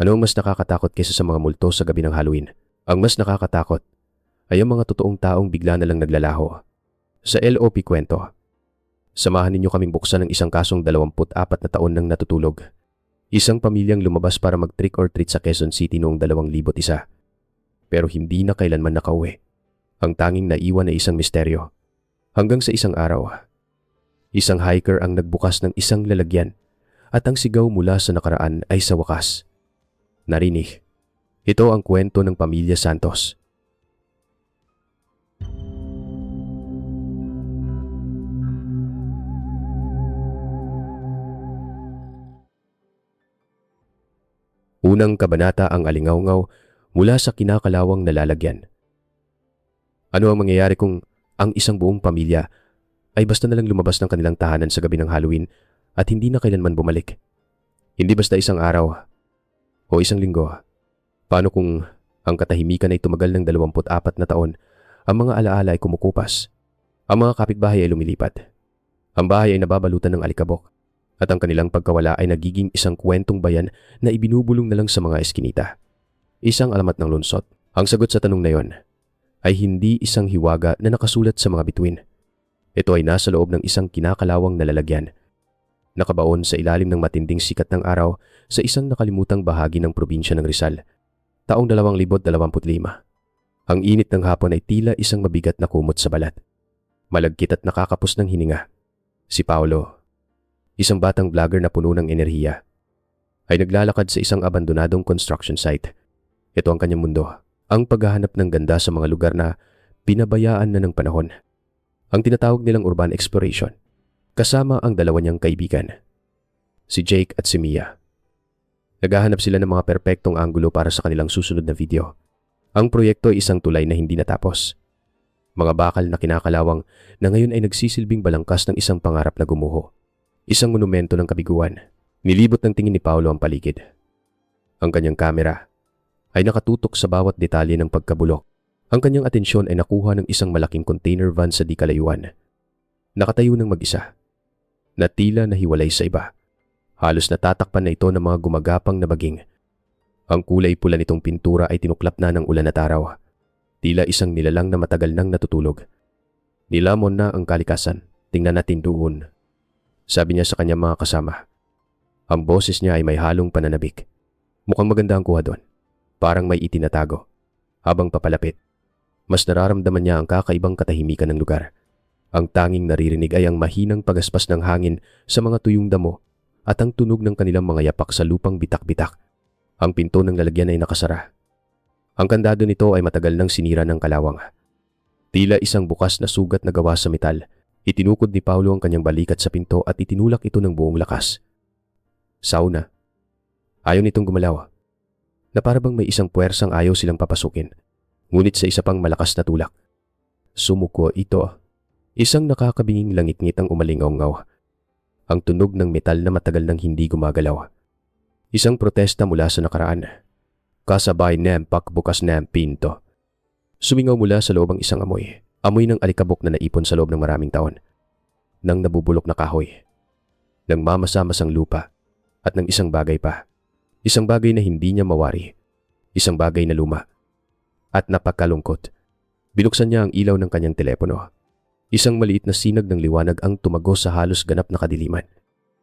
Ano ang mas nakakatakot kaysa sa mga multo sa gabi ng Halloween? Ang mas nakakatakot ay ang mga totoong taong bigla na lang naglalaho. Sa LOP Kwento, samahan ninyo kaming buksan ng isang kasong 24 na taon nang natutulog. Isang pamilyang lumabas para mag-trick or treat sa Quezon City noong 2001. Pero hindi na kailanman nakauwi. Ang tanging naiwan ay isang misteryo. Hanggang sa isang araw, isang hiker ang nagbukas ng isang lalagyan at ang sigaw mula sa nakaraan ay sa wakas narinig. Ito ang kwento ng pamilya Santos. Unang kabanata ang alingawngaw mula sa kinakalawang nalalagyan. Ano ang mangyayari kung ang isang buong pamilya ay basta na lang lumabas ng kanilang tahanan sa gabi ng Halloween at hindi na kailanman bumalik? Hindi basta isang araw o isang linggo. Paano kung ang katahimikan ay tumagal ng 24 na taon, ang mga alaala ay kumukupas, ang mga kapitbahay ay lumilipat, ang bahay ay nababalutan ng alikabok, at ang kanilang pagkawala ay nagiging isang kwentong bayan na ibinubulong na lang sa mga eskinita. Isang alamat ng lunsot. Ang sagot sa tanong na yon ay hindi isang hiwaga na nakasulat sa mga bituin. Ito ay nasa loob ng isang kinakalawang na lalagyan, nakabaon sa ilalim ng matinding sikat ng araw sa isang nakalimutang bahagi ng probinsya ng Rizal, taong 2025. Ang init ng hapon ay tila isang mabigat na kumot sa balat. Malagkit at nakakapos ng hininga. Si Paolo, isang batang vlogger na puno ng enerhiya, ay naglalakad sa isang abandonadong construction site. Ito ang kanyang mundo, ang paghahanap ng ganda sa mga lugar na pinabayaan na ng panahon. Ang tinatawag nilang urban exploration, kasama ang dalawa niyang kaibigan, si Jake at si Mia. Naghahanap sila ng mga perpektong anggulo para sa kanilang susunod na video. Ang proyekto ay isang tulay na hindi natapos. Mga bakal na kinakalawang na ngayon ay nagsisilbing balangkas ng isang pangarap na gumuho. Isang monumento ng kabiguan. Nilibot ng tingin ni Paolo ang paligid. Ang kanyang kamera ay nakatutok sa bawat detalye ng pagkabulok. Ang kanyang atensyon ay nakuha ng isang malaking container van sa di kalayuan. Nakatayo ng mag-isa, na tila nahiwalay sa iba. Halos natatakpan na ito ng mga gumagapang na baging. Ang kulay pula nitong pintura ay tinuklap na ng ulan at araw. Tila isang nilalang na matagal nang natutulog. Nilamon na ang kalikasan. Tingnan natin doon, sabi niya sa kanyang mga kasama. Ang boses niya ay may halong pananabik. Mukhang maganda ang kuha doon. Parang may itinatago. Habang papalapit, mas nararamdaman niya ang kakaibang katahimikan ng lugar. Ang tanging naririnig ay ang mahinang pagaspas ng hangin sa mga tuyong damo at ang tunog ng kanilang mga yapak sa lupang bitak-bitak. Ang pinto ng lalagyan ay nakasara. Ang kandado nito ay matagal nang sinira ng kalawang. Tila isang bukas na sugat na gawa sa metal. Itinukod ni Paolo ang kanyang balikat sa pinto at itinulak ito ng buong lakas. Sauna. Ayaw nitong gumalaw, na parabang may isang puwersang ayaw silang papasukin. Ngunit sa isa pang malakas na tulak, sumuko ito. Isang nakakabinging langit-ngit ang umalingaw-ngaw. Ang tunog ng metal na matagal nang hindi gumagalaw. Isang protesta mula sa nakaraan. Kasabay ng pakbukas ng pinto. Sumingaw mula sa loob ang isang amoy. Amoy ng alikabok na naipon sa loob ng maraming taon. Ng nabubulok na kahoy. Ng mamasamasang lupa. At ng isang bagay pa. Isang bagay na hindi niya mawari. Isang bagay na luma. At napakalungkot. Binuksan niya ang ilaw ng kanyang telepono. Isang maliit na sinag ng liwanag ang tumagos sa halos ganap na kadiliman.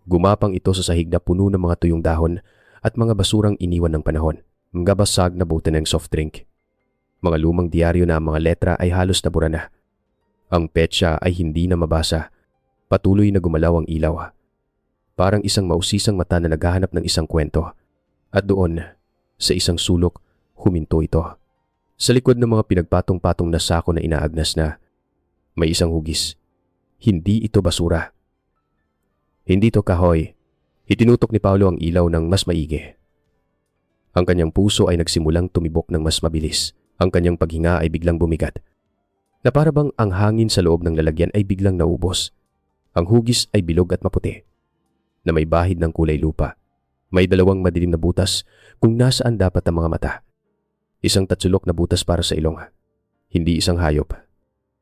Gumapang ito sa sahig na puno ng mga tuyong dahon at mga basurang iniwan ng panahon. Mga basag na bote ng soft drink. Mga lumang diaryo na ang mga letra ay halos nabura na. Ang petsa ay hindi na mabasa. Patuloy na gumalaw ang ilaw. Parang isang mausisang mata na naghahanap ng isang kwento. At doon, sa isang sulok, huminto ito. Sa likod ng mga pinagpatong-patong na sako na inaagnas na, may isang hugis. Hindi ito basura. Hindi ito kahoy. Itinutok ni Paolo ang ilaw ng mas maigi. Ang kanyang puso ay nagsimulang tumibok ng mas mabilis. Ang kanyang paghinga ay biglang bumigat. Na parabang ang hangin sa loob ng lalagyan ay biglang naubos. Ang hugis ay bilog at maputi, na may bahid ng kulay lupa. May dalawang madilim na butas kung nasaan dapat ang mga mata. Isang tatsulok na butas para sa ilong. Hindi isang hayop.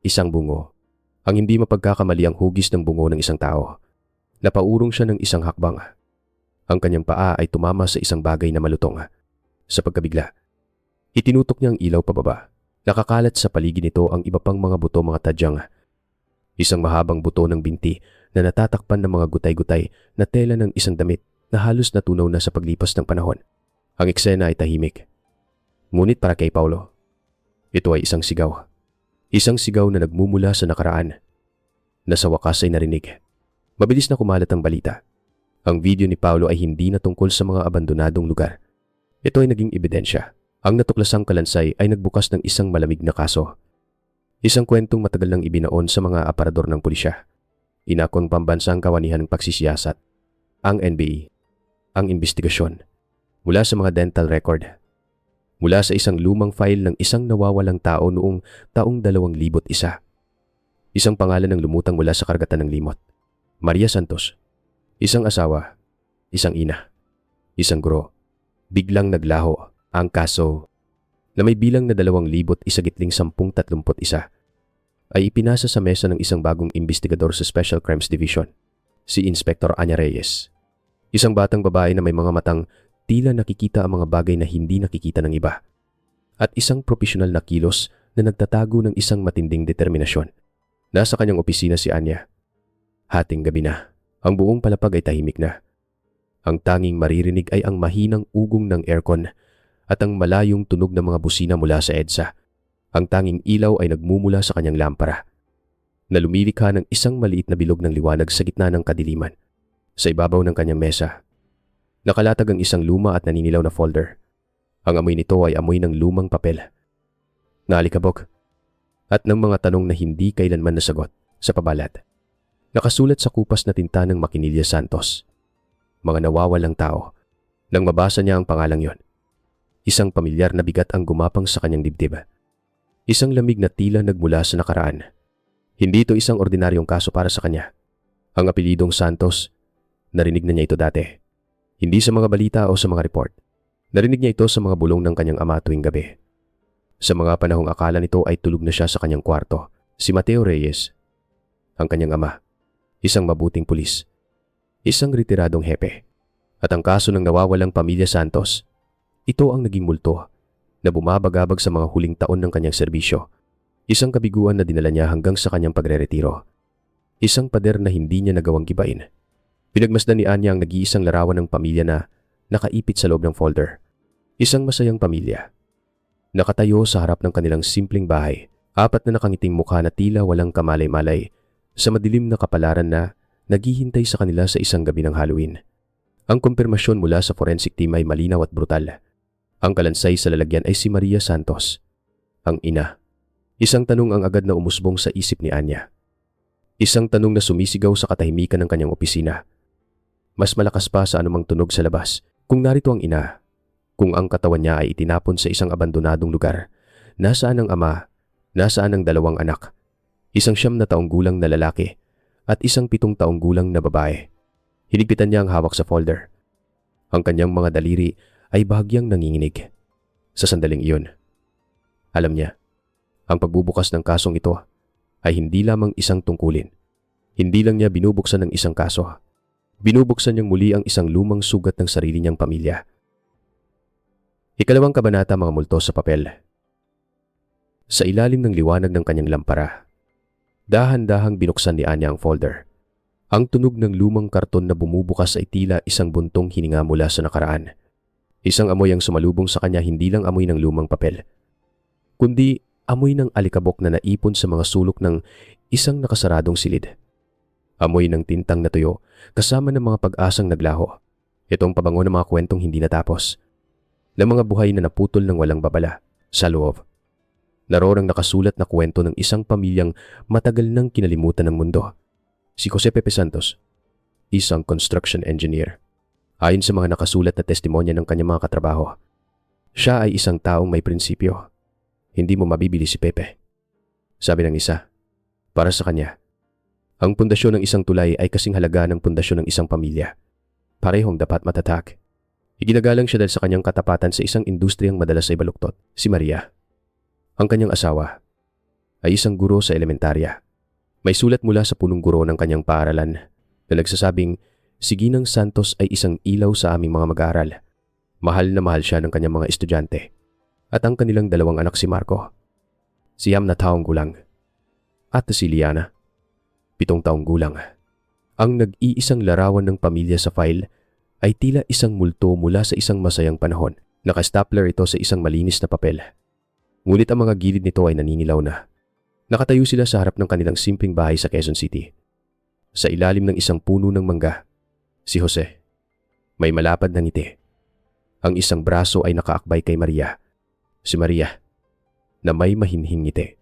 Isang bungo. Ang hindi mapagkakamali ang hugis ng bungo ng isang tao. Napaurong siya ng isang hakbang. Ang kanyang paa ay tumama sa isang bagay na malutong. Sa pagkabigla, itinutok niya ang ilaw pababa. Nakakalat sa paligid nito ang iba pang mga buto, mga tadyang. Isang mahabang buto ng binti na natatakpan ng mga gutay-gutay na tela ng isang damit na halos natunaw na sa paglipas ng panahon. Ang eksena ay tahimik. Ngunit para kay Paulo, ito ay isang sigaw. Isang sigaw na nagmumula sa nakaraan, na sa wakas ay narinig. Mabilis na kumalat ang balita. Ang video ni Paulo ay hindi na tungkol sa mga abandonadong lugar. Ito ay naging ebidensya. Ang natuklasang kalansay ay nagbukas ng isang malamig na kaso. Isang kwentong matagal nang ibinaon sa mga aparador ng pulisya. Inakong pambansang kawanihan ng pagsisiyasat. Ang NBI. Ang investigasyon. Mula sa mga dental record. Mula sa isang lumang file ng isang nawawalang tao noong taong 2001. Isang pangalan ng lumutang mula sa karagatan ng limot. Maria Santos. Isang asawa. Isang ina. Isang guro. Biglang naglaho ang kaso na may bilang na 2,131 ay ipinasa sa mesa ng isang bagong investigador sa Special Crimes Division, si Inspector Anya Reyes. Isang batang babae na may mga matang tila nakikita ang mga bagay na hindi nakikita ng iba. At isang profesional na kilos na nagtatago ng isang matinding determinasyon. Nasa kanyang opisina si Anya. Hating gabi na. Ang buong palapag ay tahimik na. Ang tanging maririnig ay ang mahinang ugong ng aircon at ang malayong tunog ng mga busina mula sa EDSA. Ang tanging ilaw ay nagmumula sa kanyang lampara na lumilikha ng isang maliit na bilog ng liwanag sa gitna ng kadiliman. Sa ibabaw ng kanyang mesa, nakalatag ang isang luma at naninilaw na folder. Ang amoy nito ay amoy ng lumang papel, naalikabok, at ng mga tanong na hindi kailanman nasagot sa pabalad. Nakasulat sa kupas na tinta ng Makinilya Santos. Mga nawawalang tao. Nang mabasa niya ang pangalang yon, isang pamilyar na bigat ang gumapang sa kanyang dibdib. Isang lamig na tila nagmula sa nakaraan. Hindi ito isang ordinaryong kaso para sa kanya. Ang apelidong Santos, narinig na niya ito dati. Hindi sa mga balita o sa mga report. Narinig niya ito sa mga bulong ng kanyang ama tuwing gabi. Sa mga panahong akala nito ay tulog na siya sa kanyang kwarto, si Mateo Reyes, ang kanyang ama, isang mabuting pulis, isang retiradong hepe. At ang kaso ng nawawalang pamilya Santos, ito ang naging multo na bumabagabag sa mga huling taon ng kanyang serbisyo. Isang kabiguan na dinala niya hanggang sa kanyang pagre-retiro. Isang pader na hindi niya nagawang gibain. Pinagmasdan ni Anya ang nag-iisang larawan ng pamilya na nakaipit sa loob ng folder. Isang masayang pamilya. Nakatayo sa harap ng kanilang simpleng bahay, 4 na nakangiting mukha na tila walang kamalay-malay sa madilim na kapalaran na naghihintay sa kanila sa isang gabi ng Halloween. Ang kumpirmasyon mula sa forensic team ay malinaw at brutal. Ang kalansay sa lalagyan ay si Maria Santos, ang ina. Isang tanong ang agad na umusbong sa isip ni Anya. Isang tanong na sumisigaw sa katahimikan ng kanyang opisina. Mas malakas pa sa anumang tunog sa labas kung narito ang ina. Kung ang katawan niya ay itinapon sa isang abandonadong lugar, nasaan ang ama, nasaan ang 2 anak, isang 9 na taong gulang na lalaki at isang 7 taong gulang na babae. Hinigpitan niya ang hawak sa folder. Ang kanyang mga daliri ay bahagyang nanginginig. Sa sandaling iyon, alam niya, ang pagbubukas ng kasong ito ay hindi lamang isang tungkulin. Hindi lang niya binubuksan ng isang kaso. Binubuksan niyang muli ang isang lumang sugat ng sarili niyang pamilya. Ikalawang kabanata, mga multo sa papel. Sa ilalim ng liwanag ng kanyang lampara, dahan-dahang binuksan ni Anya ang folder. Ang tunog ng lumang karton na bumubukas ay tila isang buntong hininga mula sa nakaraan. Isang amoy ang sumalubong sa kanya, hindi lang amoy ng lumang papel, kundi amoy ng alikabok na naipon sa mga sulok ng isang nakasaradong silid. Amoy ng tintang natuyo kasama ng mga pag-asang naglaho. Itong pabango ng mga kwentong hindi natapos, ng mga buhay na naputol ng walang babala sa loob. Narorang nakasulat na kwento ng isang pamilyang matagal nang kinalimutan ng mundo. Si Jose Pepe Santos, isang construction engineer. Ayon sa mga nakasulat na testimonya ng kanyang mga katrabaho, siya ay isang taong may prinsipyo. Hindi mo mabibili si Pepe. Sabi ng isa, para sa kanya, ang pundasyon ng isang tulay ay kasing halaga ng pundasyon ng isang pamilya. Parehong dapat matatag. Iginagalang siya dahil sa kanyang katapatan sa isang industriyang madalas ay baluktot, si Maria. Ang kanyang asawa ay isang guro sa elementarya. May sulat mula sa punong guro ng kanyang paaralan na nagsasabing si Ginang Santos ay isang ilaw sa aming mga mag-aaral. Mahal na mahal siya ng kanyang mga estudyante at ang kanilang dalawang anak si Marco, 9 na taong gulang, at si Liana, 7 taong gulang. Ang nag-iisang larawan ng pamilya sa file ay tila isang multo mula sa isang masayang panahon. Naka-stapler ito sa isang malinis na papel. Ngunit ang mga gilid nito ay naninilaw na. Nakatayo sila sa harap ng kanilang simpleng bahay sa Quezon City. Sa ilalim ng isang puno ng mangga, si Jose. May malapad na ngiti. Ang isang braso ay nakaakbay kay Maria. Si Maria, na may mahinhing ngiti.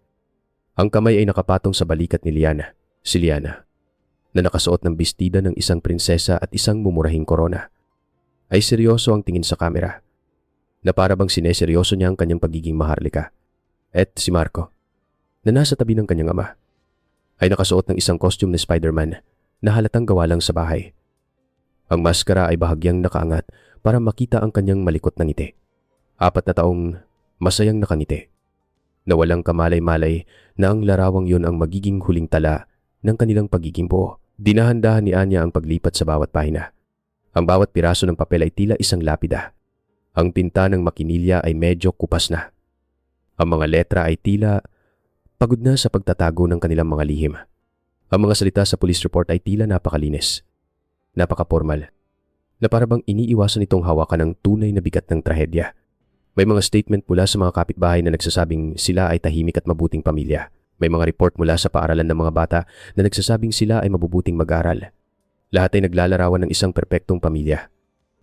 Ang kamay ay nakapatong sa balikat ni Liana, si Liana, na nakasuot ng bestida ng isang prinsesa at isang mumurahing korona. Ay seryoso ang tingin sa kamera, na para bang sineseryoso niya ang kanyang pagiging maharlika. At si Marco, na nasa tabi ng kanyang ama, ay nakasuot ng isang costume ni Spider-Man na halatang gawa lang sa bahay. Ang maskara ay bahagyang nakaangat para makita ang kanyang malikot na ngiti. 4 na taong masayang nakangiti, na walang kamalay-malay na ang larawang yun ang magiging huling tala ng kanilang pagiging buo. Dinahan-dahan ni Anya ang paglipat sa bawat pahina. Ang bawat piraso ng papel ay tila isang lapida. Ang tinta ng makinilya ay medyo kupas na. Ang mga letra ay tila pagod na sa pagtatago ng kanilang mga lihim. Ang mga salita sa police report ay tila napakalinis, napaka-formal, na parabang iniiwasan itong hawakan ng tunay na bigat ng trahedya. May mga statement mula sa mga kapitbahay na nagsasabing sila ay tahimik at mabuting pamilya. May mga report mula sa paaralan ng mga bata na nagsasabing sila ay mabubuting mag-aral. Lahat ay naglalarawan ng isang perpektong pamilya.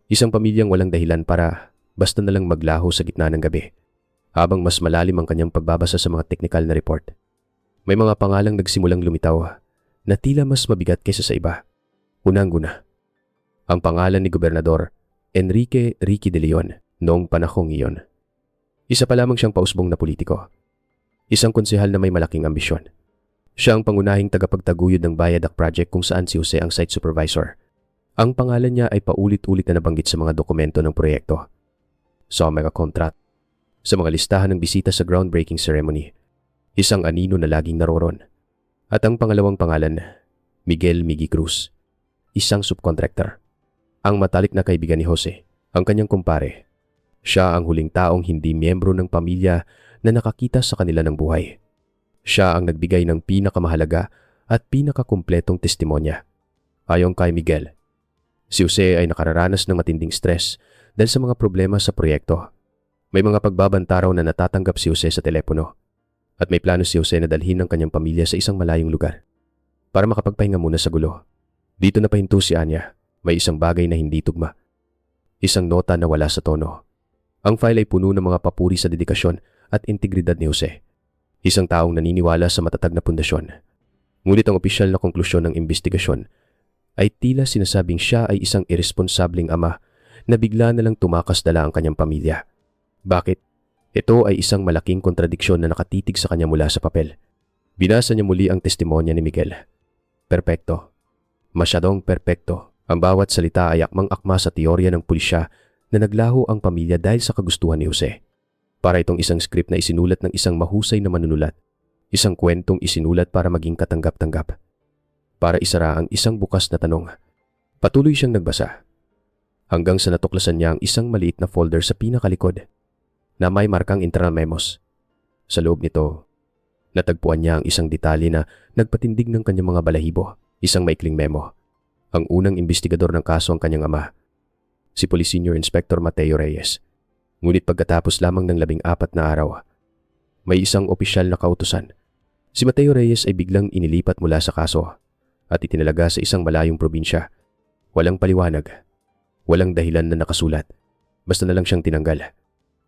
Isang pamilyang walang dahilan para basta na lang maglaho sa gitna ng gabi, habang mas malalim ang kanyang pagbabasa sa mga teknikal na report. May mga pangalang nagsimulang lumitaw na tila mas mabigat kaysa sa iba. Unang-una, ang pangalan ni Gobernador Enrique Ricky de Leon noong panahong iyon. Isa pa lamang siyang pausbong na politiko. Isang konsehal na may malaking ambisyon. Siya ang pangunahing tagapagtaguyod ng Viaduct Project kung saan si Jose ang site supervisor. Ang pangalan niya ay paulit-ulit na nabanggit sa mga dokumento ng proyekto, sa mga contract, sa mga listahan ng bisita sa groundbreaking ceremony. Isang anino na laging naroron. At ang pangalawang pangalan, Miguel Miggy Cruz, isang subcontractor. Ang matalik na kaibigan ni Jose, ang kanyang kumpare. Siya ang huling taong hindi miyembro ng pamilya na nakakita sa kanila ng buhay. Siya ang nagbigay ng pinakamahalaga at pinakakumpletong testimonya. Ayon kay Miguel, si Jose ay nakararanas ng matinding stress dahil sa mga problema sa proyekto. May mga pagbabanta raw na natatanggap si Jose sa telepono at may plano si Jose na dalhin ang kanyang pamilya sa isang malayong lugar para makapagpahinga muna sa gulo. Dito napahinto si Anya. May isang bagay na hindi tugma. Isang nota na wala sa tono. Ang file ay puno ng mga papuri sa dedikasyon at integridad ni Jose. Isang taong naniniwala sa matatag na pundasyon. Ngunit ang opisyal na konklusyon ng investigasyon ay tila sinasabing siya ay isang irresponsableng ama na bigla na lang tumakas dala ang kanyang pamilya. Bakit? Ito ay isang malaking kontradiksyon na nakatitig sa kanya mula sa papel. Binasa niya muli ang testimonya ni Miguel. Perpekto. Masyadong perpekto. Ang bawat salita ay akmang-akma sa teorya ng pulisya na naglaho ang pamilya dahil sa kagustuhan ni Jose. Para itong isang script na isinulat ng isang mahusay na manunulat. Isang kwentong isinulat para maging katanggap-tanggap. Para isara ang isang bukas na tanong. Patuloy siyang nagbasa. Hanggang sa natuklasan niya ang isang maliit na folder sa pinakalikod na may markang internal memos. Sa loob nito, natagpuan niya ang isang detalye na nagpatindig ng kanyang mga balahibo. Isang maikling memo. Ang unang investigador ng kaso ang kanyang ama, si Police Senior Inspector Mateo Reyes. Ngunit pagkatapos lamang ng 14 na araw, may isang opisyal na kautusan. Si Mateo Reyes ay biglang inilipat mula sa kaso at itinalaga sa isang malayong probinsya. Walang paliwanag, walang dahilan na nakasulat, basta na lang siyang tinanggal.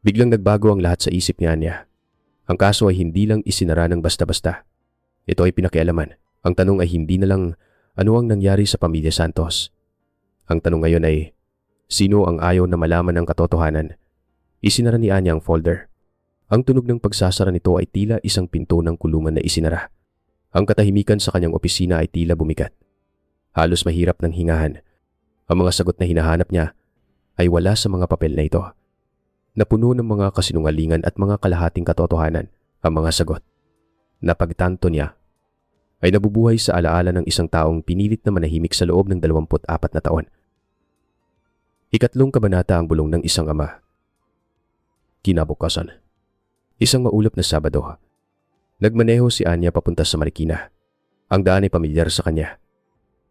Biglang nagbago ang lahat sa isip niya. Ang kaso ay hindi lang isinara ng basta-basta. Ito ay pinakialaman. Ang tanong ay hindi na lang ano ang nangyari sa pamilya Santos. Ang tanong ngayon ay, sino ang ayaw na malaman ang katotohanan? Isinara ni Anya ang folder. Ang tunog ng pagsasara nito ay tila isang pinto ng kulungan na isinara. Ang katahimikan sa kanyang opisina ay tila bumigat. Halos mahirap ng hingahan. Ang mga sagot na hinahanap niya ay wala sa mga papel na ito. Napuno ng mga kasinungalingan at mga kalahating katotohanan ang mga sagot. Napagtanto niya ay nabubuhay sa alaala ng isang taong pinilit na manahimik sa loob ng 24 na taon. Ikatlong kabanata ang bulong ng isang ama. Kinabukasan. Isang maulap na Sabado. Nagmaneho si Anya papunta sa Marikina. Ang daan ay pamilyar sa kanya.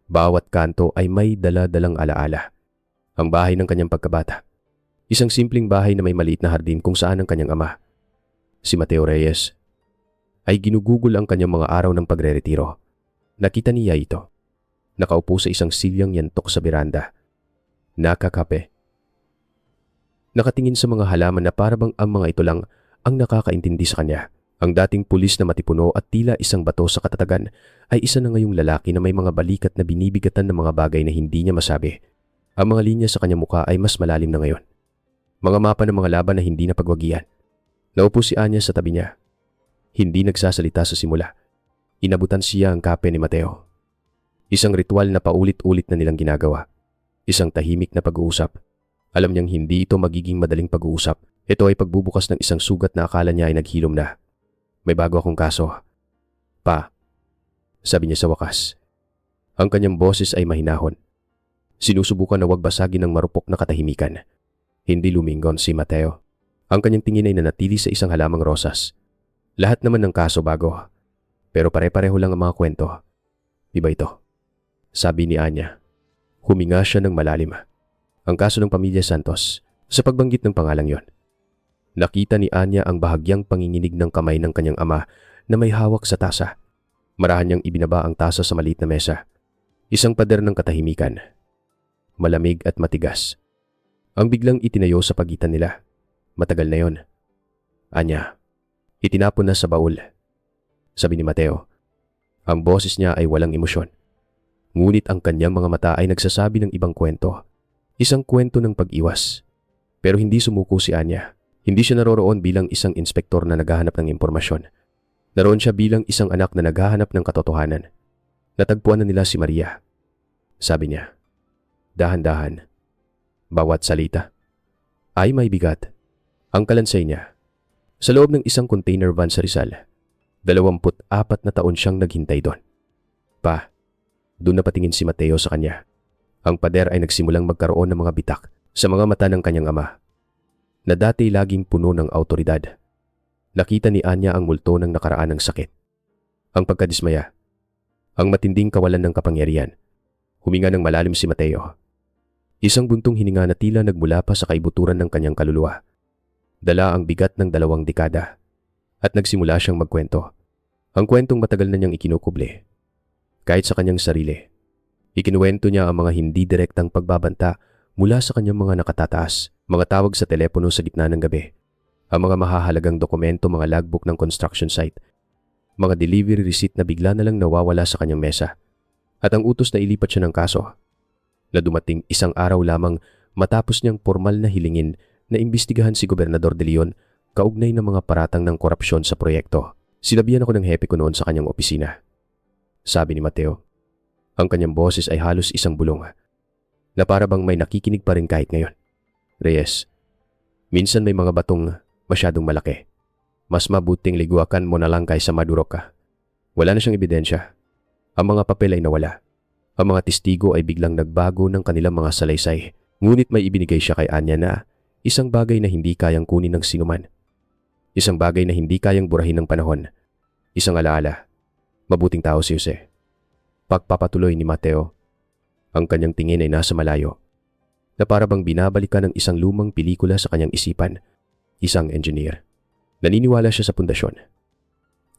Bawat kanto ay may dala-dalang alaala. Ang bahay ng kanyang pagkabata. Isang simpleng bahay na may maliit na hardin kung saan ang kanyang ama, si Mateo Reyes, ay ginugugol ang kanyang mga araw ng pagre-retiro. Nakita niya ito. Nakaupo sa isang silyang yantok sa beranda. Nakakape. Nakatingin sa mga halaman na parabang ang mga ito lang ang nakakaintindi sa kanya. Ang dating pulis na matipuno at tila isang bato sa katatagan ay isa na ngayong lalaki na may mga balikat na binibigatan ng mga bagay na hindi niya masabi. Ang mga linya sa kanyang mukha ay mas malalim na ngayon. Mga mapa ng mga laban na hindi napagwagian. Naupo si Anya sa tabi niya. Hindi nagsasalita sa simula. Inabutan siya ang kape ni Mateo. Isang ritual na paulit-ulit na nilang ginagawa. Isang tahimik na pag-uusap. Alam niyang hindi ito magiging madaling pag-uusap. Ito ay pagbubukas ng isang sugat na akala niya ay naghilom na. May bago akong kaso. Pa, sabi niya sa wakas. Ang kanyang boses ay mahinahon. Sinusubukan na wag basagin ng marupok na katahimikan. Hindi lumingon si Mateo. Ang kanyang tingin ay nanatili sa isang halamang rosas. Lahat naman ng kaso bago. Pero pare-pareho lang ang mga kwento. Iba ito. Sabi ni Anya. Huminga siya ng malalim. Ang kaso ng pamilya Santos, sa pagbanggit ng pangalang yon. Nakita ni Anya ang bahagyang panginginig ng kamay ng kanyang ama na may hawak sa tasa. Marahan niyang ibinaba ang tasa sa maliit na mesa. Isang pader ng katahimikan. Malamig at matigas. Ang biglang itinayo sa pagitan nila. Matagal na yon. Anya, itinapon na sa baul. Sabi ni Mateo. Ang boses niya ay walang emosyon. Ngunit ang kanyang mga mata ay nagsasabi ng ibang kwento. Isang kwento ng pag-iwas. Pero hindi sumuko si Anya. Hindi siya naroroon bilang isang inspektor na naghahanap ng impormasyon. Naroon siya bilang isang anak na naghahanap ng katotohanan. Natagpuan na nila si Maria. Sabi niya. Dahan-dahan. Bawat salita ay may bigat. Ang kalansay niya. Sa loob ng isang container van sa Rizal, 24 na taon siyang naghintay doon. Pa, doon napatingin si Mateo sa kanya. Ang pader ay nagsimulang magkaroon ng mga bitak sa mga mata ng kanyang ama, na dati laging puno ng autoridad. Nakita ni Anya ang multo ng nakaraan ng sakit. Ang pagkadismaya. Ang matinding kawalan ng kapangyarihan. Huminga ng malalim si Mateo. Isang buntong hininga na tila nagmula pa sa kaibuturan ng kanyang kaluluwa. Dala ang bigat ng 2 dekada. At nagsimula siyang magkwento. Ang kwentong matagal na niyang ikinukuble. Kahit sa kanyang sarili. Ikinuwento niya ang mga hindi direktang pagbabanta mula sa kanyang mga nakatataas, mga tawag sa telepono sa gitna ng gabi, ang mga mahahalagang dokumento, mga logbook ng construction site, mga delivery receipt na bigla na lang nawawala sa kanyang mesa, at ang utos na ilipat siya ng kaso, na dumating isang araw lamang matapos niyang formal na hilingin na imbestigahan si Gobernador De Leon kaugnay ng mga paratang ng korupsyon sa proyekto. Sinabihan ako ng hepe ko noon sa kanyang opisina. Sabi ni Mateo. Ang kanyang boses ay halos isang bulong, na para bang may nakikinig pa rin kahit ngayon. Reyes, minsan may mga batong masyadong malaki. Mas mabuting liguakan mo na lang kaysa madurok ka. Wala na siyang ebidensya. Ang mga papel ay nawala. Ang mga testigo ay biglang nagbago ng kanilang mga salaysay. Ngunit may ibinigay siya kay Anya na isang bagay na hindi kayang kunin ng sinuman. Isang bagay na hindi kayang burahin ng panahon. Isang alaala. Mabuting tao si Jose. Pagpapatuloy ni Mateo. Ang kanyang tingin ay nasa malayo. Na para bang binabalikan ng isang lumang pelikula sa kanyang isipan. Isang engineer. Naniniwala siya sa pundasyon.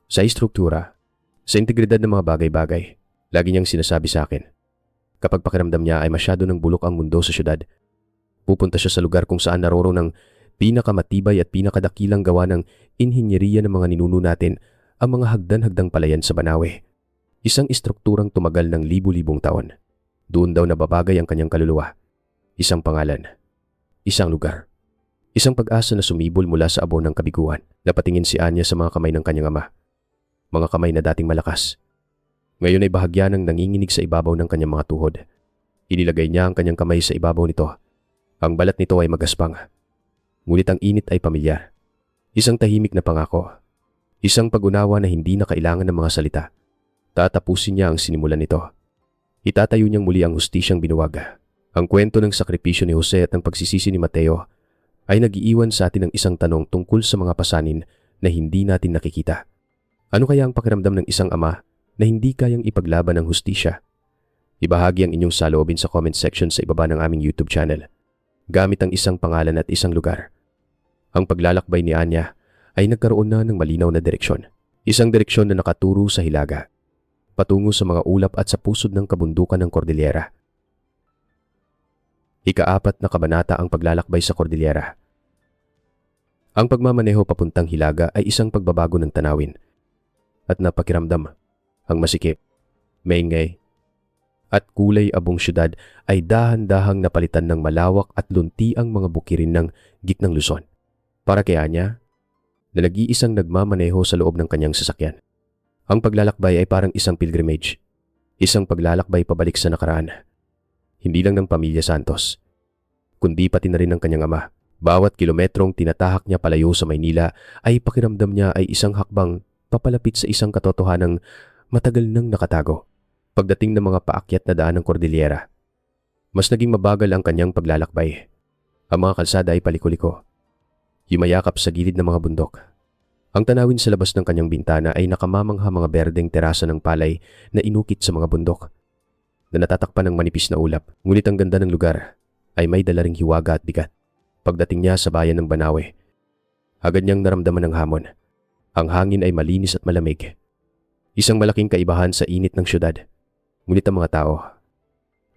Sa istruktura. Sa integridad ng mga bagay-bagay. Lagi niyang sinasabi sa akin. Kapag pakiramdam niya ay masyado ng bulok ang mundo sa syudad, pupunta siya sa lugar kung saan naroroon ng pinakamatibay at pinakadakilang gawa ng inhinyeriya ng mga ninuno natin, ang mga hagdan-hagdang palayan sa Banawe. Isang istrukturang tumagal ng libu-libong taon. Doon daw nababagay ang kanyang kaluluwa. Isang pangalan. Isang lugar. Isang pag-asa na sumibol mula sa abo ng kabiguan. Napatingin si Anya sa mga kamay ng kanyang ama. Mga kamay na dating malakas. Ngayon ay bahagya ng nanginginig sa ibabaw ng kanyang mga tuhod. Inilagay niya ang kanyang kamay sa ibabaw nito. Ang balat nito ay magaspang. Ngunit ang init ay pamilyar. Isang tahimik na pangako. Isang pag-unawa na hindi na kailangan ng mga salita. Tatapusin niya ang sinimulan nito. Itatayo niyang muli ang hustisyang binuwag. Ang kwento ng sakripisyo ni Jose at ng pagsisisi ni Mateo ay nag-iiwan sa atin ng isang tanong tungkol sa mga pasanin na hindi natin nakikita. Ano kaya ang pakiramdam ng isang ama na hindi kayang ipaglaban ng hustisya? Ibahagi ang inyong saloobin sa comment section sa ibaba ng aming YouTube channel, gamit ang isang pangalan at isang lugar. Ang paglalakbay ni Anya ay nagkaroon na ng malinaw na direksyon. Isang direksyon na nakaturo sa hilaga, patungo sa mga ulap at sa pusod ng kabundukan ng Cordillera. Ika-4 na kabanata ang paglalakbay sa Cordillera. Ang pagmamaneho papuntang hilaga ay isang pagbabago ng tanawin at napakiramdam. Ang masikip, maingay, at kulay abong syudad ay dahan-dahang napalitan ng malawak at lunti ang mga bukirin ng gitnang Luzon. Para kay Anya, na nag-iisang nagmamaneho sa loob ng kanyang sasakyan. Ang paglalakbay ay parang isang pilgrimage, isang paglalakbay pabalik sa nakaraan. Hindi lang ng pamilya Santos, kundi pati na rin ng kanyang ama. Bawat kilometrong tinatahak niya palayo sa Maynila ay pakiramdam niya ay isang hakbang papalapit sa isang katotohanang matagal nang nakatago. Pagdating ng mga paakyat na daan ng Cordillera, mas naging mabagal ang kanyang paglalakbay. Ang mga kalsada ay paliko-liko, yumayakap sa gilid ng mga bundok. Ang tanawin sa labas ng kanyang bintana ay nakamamangha mga berdeng terasa ng palay na inukit sa mga bundok, na natatakpan ng manipis na ulap. Ngunit ang ganda ng lugar ay may dala ring hiwaga at bigat. Pagdating niya sa bayan ng Banawe, agad niyang naramdaman ng hamon. Ang hangin ay malinis at malamig, isang malaking kaibahan sa init ng syudad. Ngunit ang mga tao,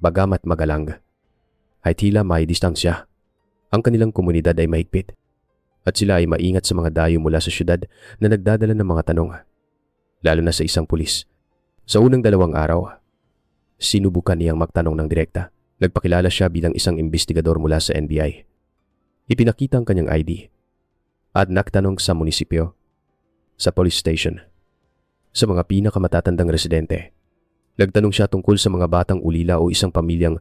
bagamat magalang, ay tila may distansya. Ang kanilang komunidad ay mahigpit, at sila ay maingat sa mga dayo mula sa syudad na nagdadala ng mga tanong, lalo na sa isang pulis. Sa unang 2 araw, sinubukan niyang magtanong ng direkta. Nagpakilala siya bilang isang investigador mula sa NBI. Ipinakita ang kanyang ID at nagtanong sa munisipyo, sa police station, sa mga pinakamatatandang residente. Nagtanong siya tungkol sa mga batang ulila o isang pamilyang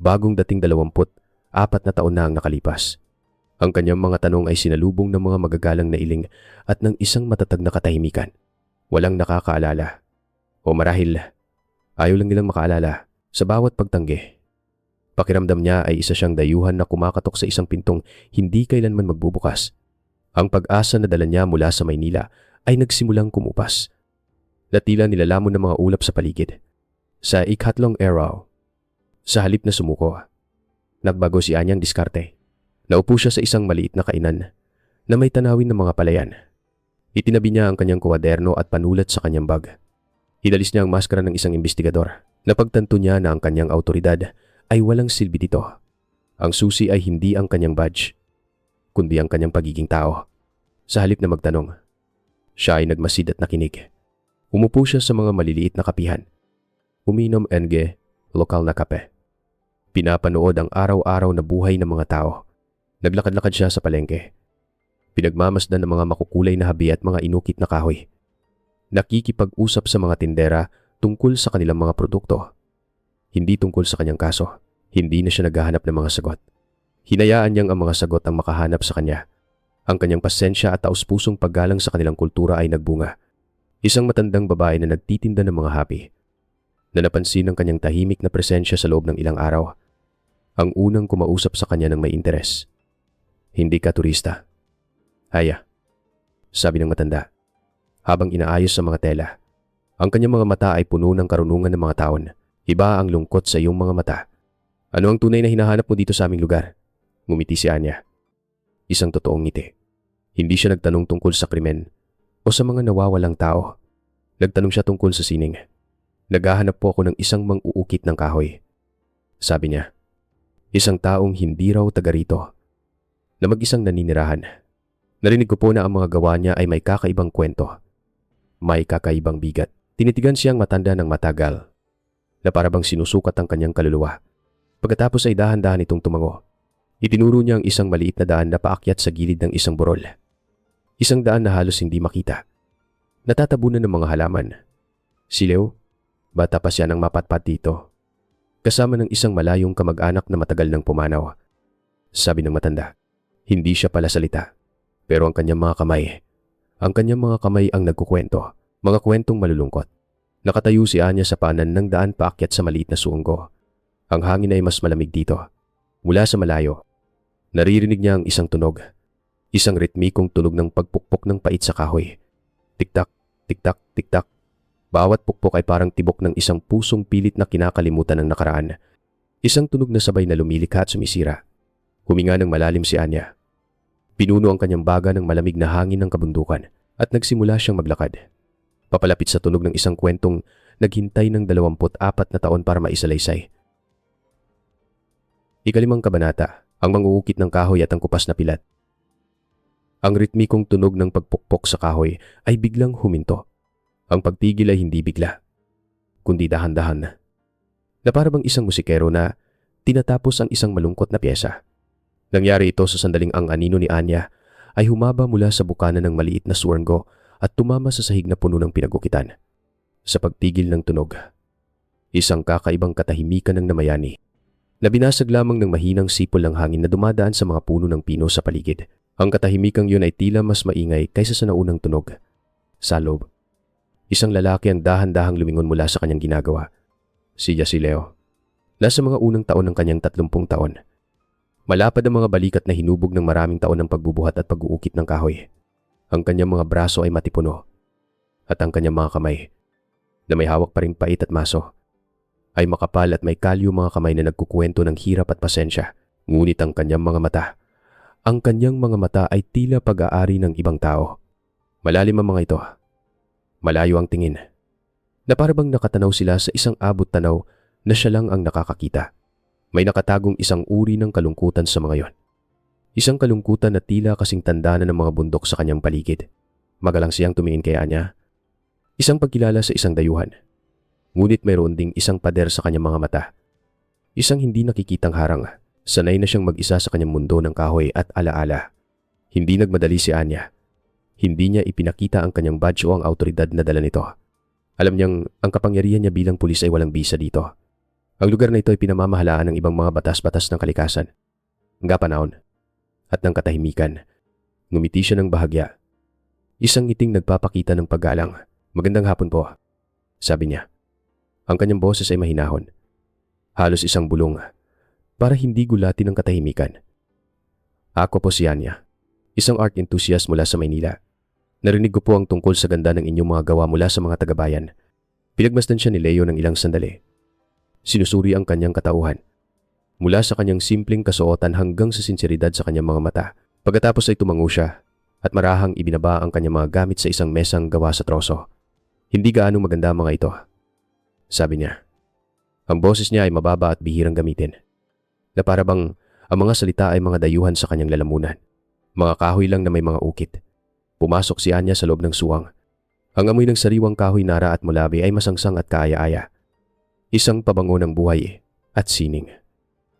bagong dating 24 na taon na ang nakalipas. Ang kanyang mga tanong ay sinalubong ng mga magagalang na iling at ng isang matatag na katahimikan. Walang nakakaalala, o marahil ayaw lang nilang makaalala sa bawat pagtanggi. Pakiramdam niya ay isa siyang dayuhan na kumakatok sa isang pintong hindi kailanman magbubukas. Ang pag-asa na dala niya mula sa Maynila ay nagsimulang kumupas, na tila nilalamon ng mga ulap sa paligid. Sa ikatlong araw, sa halip na sumuko, nagbago si Anyang diskarte. Naupo siya sa isang maliit na kainan na may tanawin ng mga palayan. Itinabi niya ang kanyang kwaderno at panulat sa kanyang bag. Hinalis niya ang maskara ng isang investigador. Napagtanto niya na ang kanyang autoridad ay walang silbi dito. Ang susi ay hindi ang kanyang badge, kundi ang kanyang pagiging tao. Sa halip na magtanong, siya ay nagmasid at nakinig. Umupo siya sa mga maliliit na kapihan. Uminom enge, lokal na kape. Pinapanood ang araw-araw na buhay ng mga tao. Naglakad-lakad siya sa palengke. Pinagmamasdan ng mga makukulay na habi at mga inukit na kahoy. Nakikipag-usap sa mga tindera tungkol sa kanilang mga produkto. Hindi tungkol sa kanyang kaso. Hindi na siya naghahanap ng mga sagot. Hinayaan niyang ang mga sagot ang makahanap sa kanya. Ang kanyang pasensya at taus-pusong paggalang sa kanilang kultura ay nagbunga. Isang matandang babae na nagtitinda ng mga habi, na napansin ang kanyang tahimik na presensya sa loob ng ilang araw. Ang unang kumausap sa kanya ng may interes. Hindi ka turista. Haya, sabi ng matanda, habang inaayos sa mga tela. Ang kanyang mga mata ay puno ng karunungan ng mga taon. Iba ang lungkot sa iyong mga mata. Ano ang tunay na hinahanap mo dito sa aming lugar? Ngumiti si Anya. Isang totoong ngiti. Hindi siya nagtanong tungkol sa krimen o sa mga nawawalang tao. Nagtanong siya tungkol sa sining. Naghahanap po ako ng isang mang-uukit ng kahoy. Sabi niya, isang taong hindi raw taga rito, na mag-isang naninirahan. Narinig ko po na ang mga gawa niya ay may kakaibang kwento, may kakaibang bigat. Tinitigan siyang matanda ng matagal, na parabang sinusukat ang kanyang kaluluwa. Pagkatapos ay dahan-dahan itong tumango. Itinuro niya ang isang maliit na daan na paakyat sa gilid ng isang burol. Isang daan na halos hindi makita. Natatabunan ng mga halaman. Silew, bata pa siya nang mapatpat dito, kasama ng isang malayong kamag-anak na matagal nang pumanaw. Sabi ng matanda, hindi siya pala salita, pero ang kanyang mga kamay ang nagkukwento, mga kwentong malulungkot. Nakatayo si Anya sa paanan ng daan paakyat sa maliit na suunggo. Ang hangin ay mas malamig dito. Mula sa malayo, naririnig niya ang isang tunog. Isang ritmikong tunog ng pagpukpok ng pait sa kahoy. Tiktak, tiktak, tiktak. Bawat pukpok ay parang tibok ng isang pusong pilit na kinakalimutan ng nakaraan. Isang tunog na sabay na lumilikha at sumisira. Huminga ng malalim si Anya. Pinuno ang kanyang baga ng malamig na hangin ng kabundukan at nagsimula siyang maglakad. Papalapit sa tunog ng isang kwentong naghintay ng 24 na taon para maisalaysay. Ikalimang kabanata, ang manguukit ng kahoy at ang kupas na pilat. Ang ritmikong tunog ng pagpukpok sa kahoy ay biglang huminto. Ang pagtigil ay hindi bigla, kundi dahan-dahan na para bang isang musikero na tinatapos ang isang malungkot na pyesa. Nangyari ito sa sandaling ang anino ni Anya ay humaba mula sa bukana ng maliit na swerngo at tumama sa sahig na puno ng pinagukitan. Sa pagtigil ng tunog, isang kakaibang katahimikan ng namayani na binasag lamang ng mahinang sipol ng hangin na dumadaan sa mga puno ng pino sa paligid. Ang katahimikang yun ay tila mas maingay kaysa sa naunang tunog. Sa loob, isang lalaki ang dahan-dahang lumingon mula sa kanyang ginagawa. Si Leo. Nasa mga unang taon ng kanyang 30 taon. Malapad ang mga balikat na hinubog ng maraming taon ng pagbubuhat at pag-uukit ng kahoy. Ang kanyang mga braso ay matipuno. At ang kanyang mga kamay, na may hawak pa ring pait at maso, ay makapal at may kalyo mga kamay na nagkukwento ng hirap at pasensya. Ngunit ang kanyang mga mata ay tila pag-aari ng ibang tao. Malalim ang mga ito. Malayo ang tingin. Na parabang nakatanaw sila sa isang abot tanaw na siya lang ang nakakakita. May nakatagong isang uri ng kalungkutan sa mga yon. Isang kalungkutan na tila kasing tanda na ng mga bundok sa kanyang paligid. Magalang siyang tumingin kay Anya. Isang pagkilala sa isang dayuhan. Ngunit mayroon ding isang pader sa kanyang mga mata. Isang hindi nakikitang harang. Sanay na siyang mag-isa sa kanyang mundo ng kahoy at alaala. Hindi nagmadali si Anya. Hindi niya ipinakita ang kanyang badge o ang autoridad na dala nito. Alam niyang ang kapangyarihan niya bilang pulis ay walang bisa dito. Ang lugar na ito ay pinamamahalaan ng ibang mga batas-batas ng kalikasan, ng panahon, at ng katahimikan. Ngumiti siya ng bahagya. Isang ngiting nagpapakita ng paggalang. Magandang hapon po, sabi niya. Ang kanyang boses ay mahinahon. Halos isang bulong, para hindi gulatin ng katahimikan. Ako po si Anya, isang art enthusiast mula sa Maynila. Narinig ko po ang tungkol sa ganda ng inyong mga gawa mula sa mga tagabayan. Pinagmasdan siya ni Leo ng ilang sandali. Sinusuri ang kanyang katauhan. Mula sa kanyang simpleng kasuotan hanggang sa sinseridad sa kanyang mga mata. Pagkatapos ay tumango siya at marahang ibinaba ang kanyang mga gamit sa isang mesang gawa sa troso. Hindi gaano maganda mga ito, sabi niya. Ang boses niya ay mababa at bihirang gamitin. Na para bang ang mga salita ay mga dayuhan sa kanyang lalamunan. Mga kahoy lang na may mga ukit. Pumasok si Anya sa loob ng suwang. Ang amoy ng sariwang kahoy nara at mulabi ay masangsang at kaaya-aya. Isang pabango ng buhay at sining.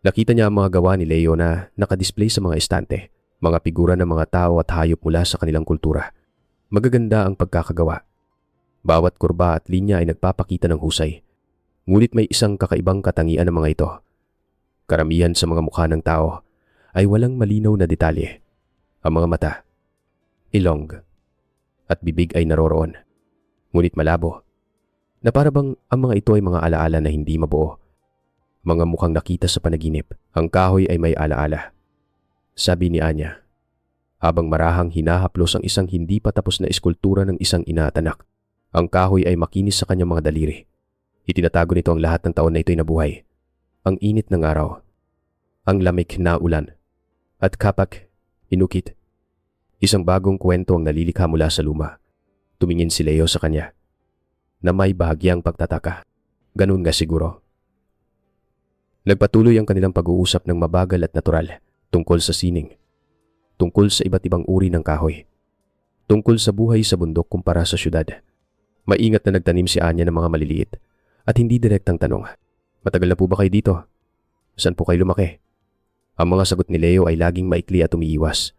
Nakita niya ang mga gawa ni Leo na nakadisplay sa mga estante, mga figura ng mga tao at hayop mula sa kanilang kultura. Magaganda ang pagkakagawa. Bawat kurba at linya ay nagpapakita ng husay. Ngunit may isang kakaibang katangian ng mga ito. Karamihan sa mga mukha ng tao ay walang malinaw na detalye. Ang mga mata, ilong, at bibig ay naroroon. Ngunit malabo. Na para bang ang mga ito ay mga alaala na hindi mabuo. Mga mukhang nakita sa panaginip. Ang kahoy ay may alaala, sabi ni Anya. Habang marahang hinahaplos ang isang hindi pa tapos na eskultura ng isang ina at anak. Ang kahoy ay makinis sa kanyang mga daliri. Itinatago nito ang lahat ng taon na ito'y nabuhay. Ang init ng araw, ang lamig na ulan, at kapag inukit, isang bagong kwento ang nalilikha mula sa luma. Tumingin si Leo sa kanya, na may bahagyang pagtataka. Ganun nga siguro. Nagpatuloy ang kanilang pag-uusap ng mabagal at natural tungkol sa sining, tungkol sa iba't ibang uri ng kahoy, tungkol sa buhay sa bundok kumpara sa syudad. Maingat na nagtanim si Anya ng mga maliliit at hindi direktang tanong. Matagal na po ba kayo dito? Saan po kayo lumaki? Ang mga sagot ni Leo ay laging maikli at umiiwas.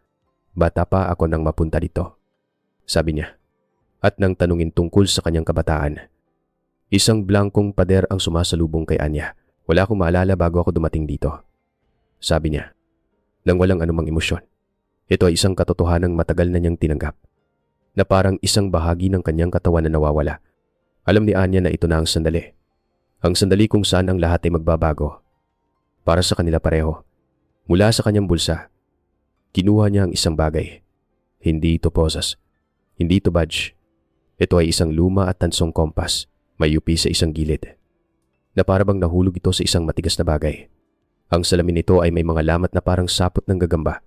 Bata pa ako nang mapunta dito, sabi niya. At nang tanungin tungkol sa kanyang kabataan. Isang blankong pader ang sumasalubong kay Anya. Wala akong maalala bago ako dumating dito, sabi niya. Nang walang anumang emosyon. Ito ay isang katotohanang matagal na niyang tinanggap. Na parang isang bahagi ng kanyang katawan na nawawala. Alam ni Anya na ito na ang sandali. Ang sandali kung saan ang lahat ay magbabago. para sa kanila pareho. Mula sa kanyang bulsa, kinuha niya ang isang bagay. Hindi ito posas. Hindi ito badge. Ito ay isang luma at tansong kompas, may yupi sa isang gilid, na parabang nahulog ito sa isang matigas na bagay. Ang salamin nito ay may mga lamat na parang sapot ng gagamba.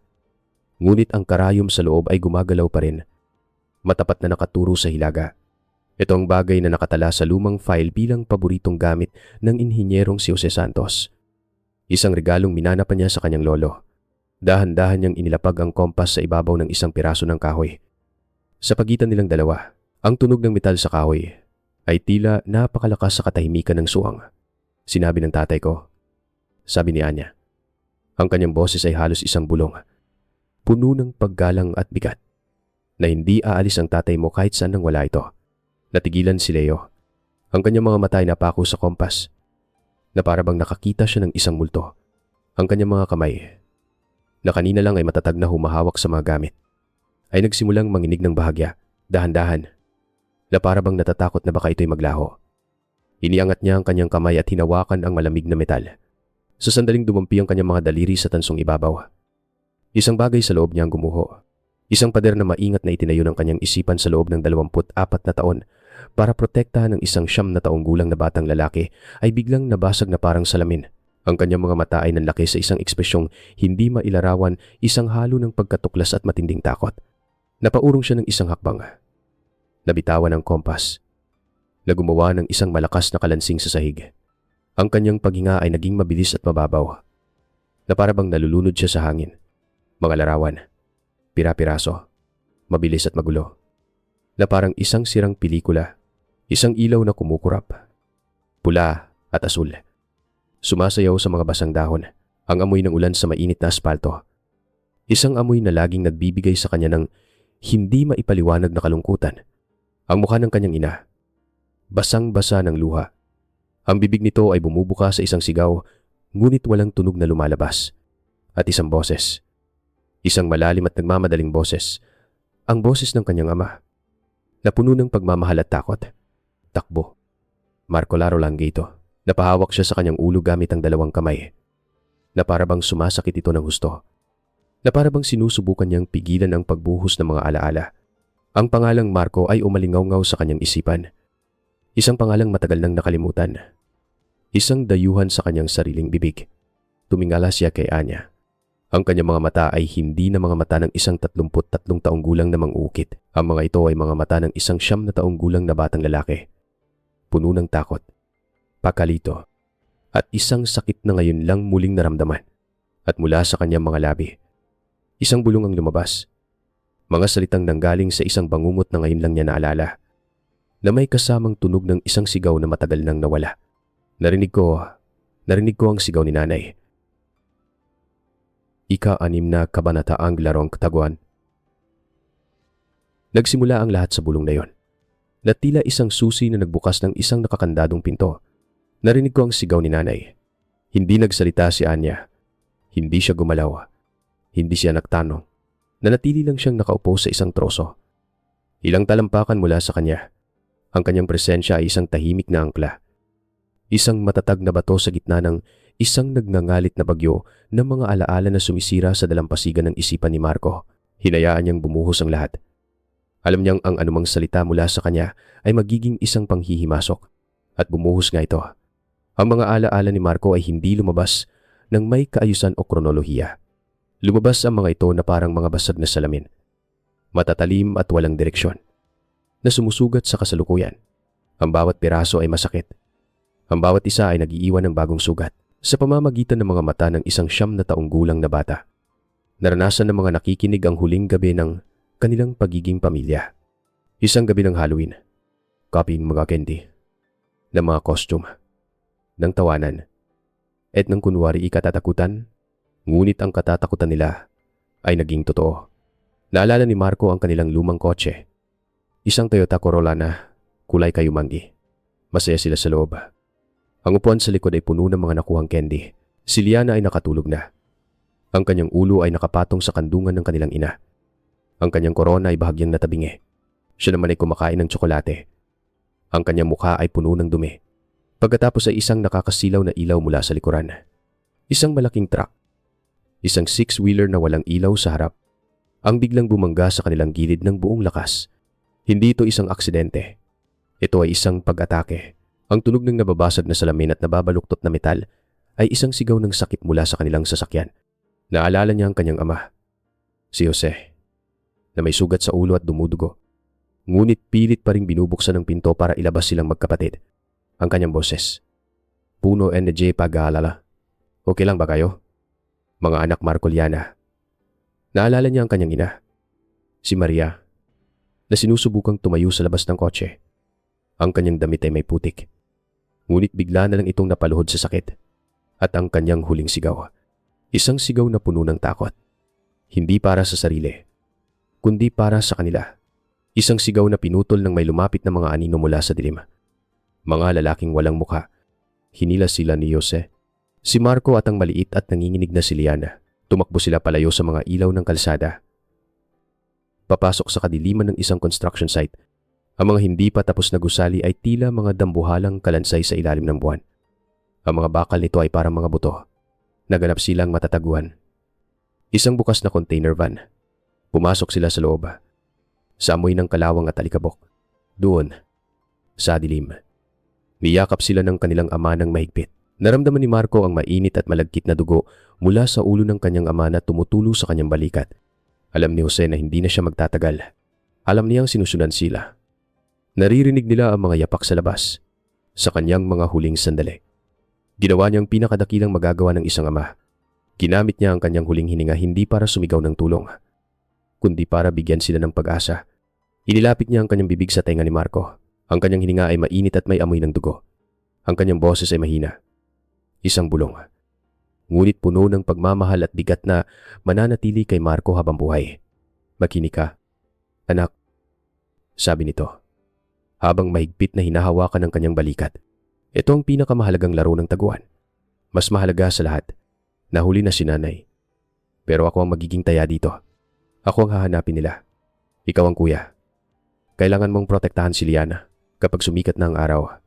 Ngunit ang karayom sa loob ay gumagalaw pa rin, matapat na nakaturo sa hilaga. Ito ang bagay na nakatala sa lumang file bilang paboritong gamit ng inhinyerong si Jose Santos. Isang regalong minanapan niya sa kanyang lolo. Dahan-dahan niyang inilapag ang kompas sa ibabaw ng isang piraso ng kahoy. Sa pagitan nilang dalawa, ang tunog ng metal sa kahoy ay tila napakalakas sa katahimikan ng suwang. Sinabi ng tatay ko. Sabi ni Anya. Ang kanyang boses ay halos isang bulong, puno ng paggalang at bigat, na hindi aalis ang tatay mo kahit saan nang wala ito. Natigilan si Leo. Ang kanyang mga mata ay napako sa kompas, na parabang nakakita siya ng isang multo. Ang kanyang mga kamay, na kanina lang ay matatag na humahawak sa mga gamit, ay nagsimulang manginig ng bahagya, dahan-dahan, na parabang natatakot na baka ito'y maglaho. Iniangat niya ang kanyang kamay at hinawakan ang malamig na metal. Sa sandaling dumampi ang kanyang mga daliri sa tansong ibabaw. Isang bagay sa loob niya ang gumuho. Isang pader na maingat na itinayo ng kanyang isipan sa loob ng 24 na taon para protektahan ng isang 9 na taong gulang na batang lalaki ay biglang nabasag na parang salamin. Ang kanyang mga mata ay nanlaki sa isang ekspresyong hindi mailarawan, isang halo ng pagkatuklas at matinding takot. Napaurong siya ng isang hakbang. Nabitawan ang kompas, na gumawa ng isang malakas na kalansing sa sahig. Ang kanyang paghinga ay naging mabilis at mababaw, na parabang nalulunod siya sa hangin. Mga larawan, pira-piraso, mabilis at magulo, na parang isang sirang pelikula, isang ilaw na kumukurap, pula at asul. Sumasayaw sa mga basang dahon, ang amoy ng ulan sa mainit na asfalto. Isang amoy na laging nagbibigay sa kanya ng hindi maipaliwanag na kalungkutan. Ang mukha ng kanyang ina, basang-basa ng luha. Ang bibig nito ay bumubuka sa isang sigaw, ngunit walang tunog na lumalabas. At isang boses, isang malalim at nagmamadaling boses, ang boses ng kanyang ama, na puno ng pagmamahal at takot. Takbo. Marco Laro Languito. Napahawak siya sa kanyang ulo gamit ang dalawang kamay, na parabang sumasakit ito ng husto, na parabang sinusubukan niyang pigilan ang pagbuhos ng mga alaala. Ang pangalang Marco ay umalingaw-ngaw sa kanyang isipan. Isang pangalang matagal nang nakalimutan. Isang dayuhan sa kanyang sariling bibig. Tumingala siya kay Anya. Ang kanyang mga mata ay hindi na mga mata ng isang 33 taong gulang na mang-ukit. Ang mga ito ay mga mata ng isang 9 na taong gulang na batang lalaki. Puno ng takot, pakalito, at isang sakit na ngayon lang muling naramdaman. At mula sa kanyang mga labi, isang bulong ang lumabas. Mga salitang nanggaling sa isang bangungot na ngayon lang niya naalala, na may kasamang tunog ng isang sigaw na matagal nang nawala. Narinig ko ang sigaw ni nanay. Ika-6 na kabanataang larong kataguan. Nagsimula ang lahat sa bulong na yon, na tila isang susi na nagbukas ng isang nakakandadong pinto. Narinig ko ang sigaw ni nanay. Hindi nagsalita si Anya. Hindi siya gumalaw. Hindi siya nagtanong. Nanatili lang siyang nakaupo sa isang troso. Ilang talampakan mula sa kanya, ang kanyang presensya ay isang tahimik na angkla. Isang matatag na bato sa gitna ng isang nagngangalit na bagyo ng mga alaala na sumisira sa dalampasigan ng isipan ni Marco. Hinayaan niyang bumuhos ang lahat. Alam niyang ang anumang salita mula sa kanya ay magiging isang panghihimasok. At bumuhos nga ito. Ang mga alaala ni Marco ay hindi lumabas ng may kaayusan o kronolohiya. Lumabas ang mga ito na parang mga basag na salamin. Matatalim at walang direksyon, na sumusugat sa kasalukuyan. Ang bawat piraso ay masakit. Ang bawat isa ay nag-iiwan ng bagong sugat sa pamamagitan ng mga mata ng isang 9 na taong gulang na bata. Naranasan ng mga nakikinig ang huling gabi ng kanilang pagiging pamilya. Isang gabi ng Halloween, copying mga candy, ng mga costume, ng tawanan, at ng kunwari ikatatakutan, ngunit ang katatakutan nila ay naging totoo. Naalala ni Marco ang kanilang lumang kotse, isang Toyota Corolla na kulay kayumangi. Masaya sila sa loob. Ang upuan sa likod ay puno ng mga nakuhang candy. Si Liana ay nakatulog na. Ang kanyang ulo ay nakapatong sa kandungan ng kanilang ina. Ang kanyang korona ay bahagyang natabingi. Siya naman ay kumakain ng tsokolate. Ang kanyang mukha ay puno ng dumi. Pagkatapos ay isang nakakasilaw na ilaw mula sa likuran. Isang malaking truck, isang six-wheeler na walang ilaw sa harap, ang biglang bumangga sa kanilang gilid ng buong lakas. Hindi ito isang aksidente. Ito ay isang pag-atake. Ang tunog ng nababasag na salamin at nababaluktot na metal ay isang sigaw ng sakit mula sa kanilang sasakyan. Naalala niya ang kanyang ama, si Jose, na may sugat sa ulo at dumudugo. Ngunit pilit pa ring binubuksan ang pinto para ilabas silang magkapatid. Ang kanyang boses, puno energy pag-aalala. Okay lang ba kayo? Mga anak Marcoliana. Naalala niya ang kanyang ina, si Maria, na sinusubukang tumayo sa labas ng kotse. Ang kanyang damit ay may putik. Ngunit bigla na lang itong napaluhod sa sakit. At ang kanyang huling sigaw, isang sigaw na puno ng takot. Hindi para sa sarili, kundi para sa kanila. Isang sigaw na pinutol ng may lumapit na mga anino mula sa dilim. Mga lalaking walang mukha. Hinila sila ni Jose, si Marco at ang maliit at nanginginig na si Liana. Tumakbo sila palayo sa mga ilaw ng kalsada. Papasok sa kadiliman ng isang construction site. Ang mga hindi pa tapos na gusali ay tila mga dambuhalang kalansay sa ilalim ng buwan. Ang mga bakal nito ay parang mga buto. Naganap silang matataguan. Isang bukas na container van. Pumasok sila sa loob. Sa amoy ng kalawang at alikabok. Doon, sa dilim. Niyakap sila ng kanilang ama ng mahigpit. Naramdaman ni Marco ang mainit at malagkit na dugo mula sa ulo ng kanyang ama na tumutulo sa kanyang balikat. Alam ni Jose na hindi na siya magtatagal. Alam niyang sinusundan sila. Naririnig nila ang mga yapak sa labas, sa kanyang mga huling sandali. Ginawa niyang pinakadakilang magagawa ng isang ama. Ginamit niya ang kanyang huling hininga hindi para sumigaw ng tulong, kundi para bigyan sila ng pag-asa. Inilapit niya ang kanyang bibig sa tenga ni Marco. Ang kanyang hininga ay mainit at may amoy ng dugo. Ang kanyang boses ay mahina. Isang bulong. Ngunit puno ng pagmamahal at bigat na mananatili kay Marco habang buhay. Makinig ka, anak, sabi nito, habang mahigpit na hinahawakan ng kanyang balikat. Ito ang pinakamahalagang laro ng taguan. Mas mahalaga sa lahat, nahuli na si nanay. Pero ako ang magiging taya dito. Ako ang hahanapin nila. Ikaw ang kuya. Kailangan mong protektahan si Liana kapag sumikat na ang araw.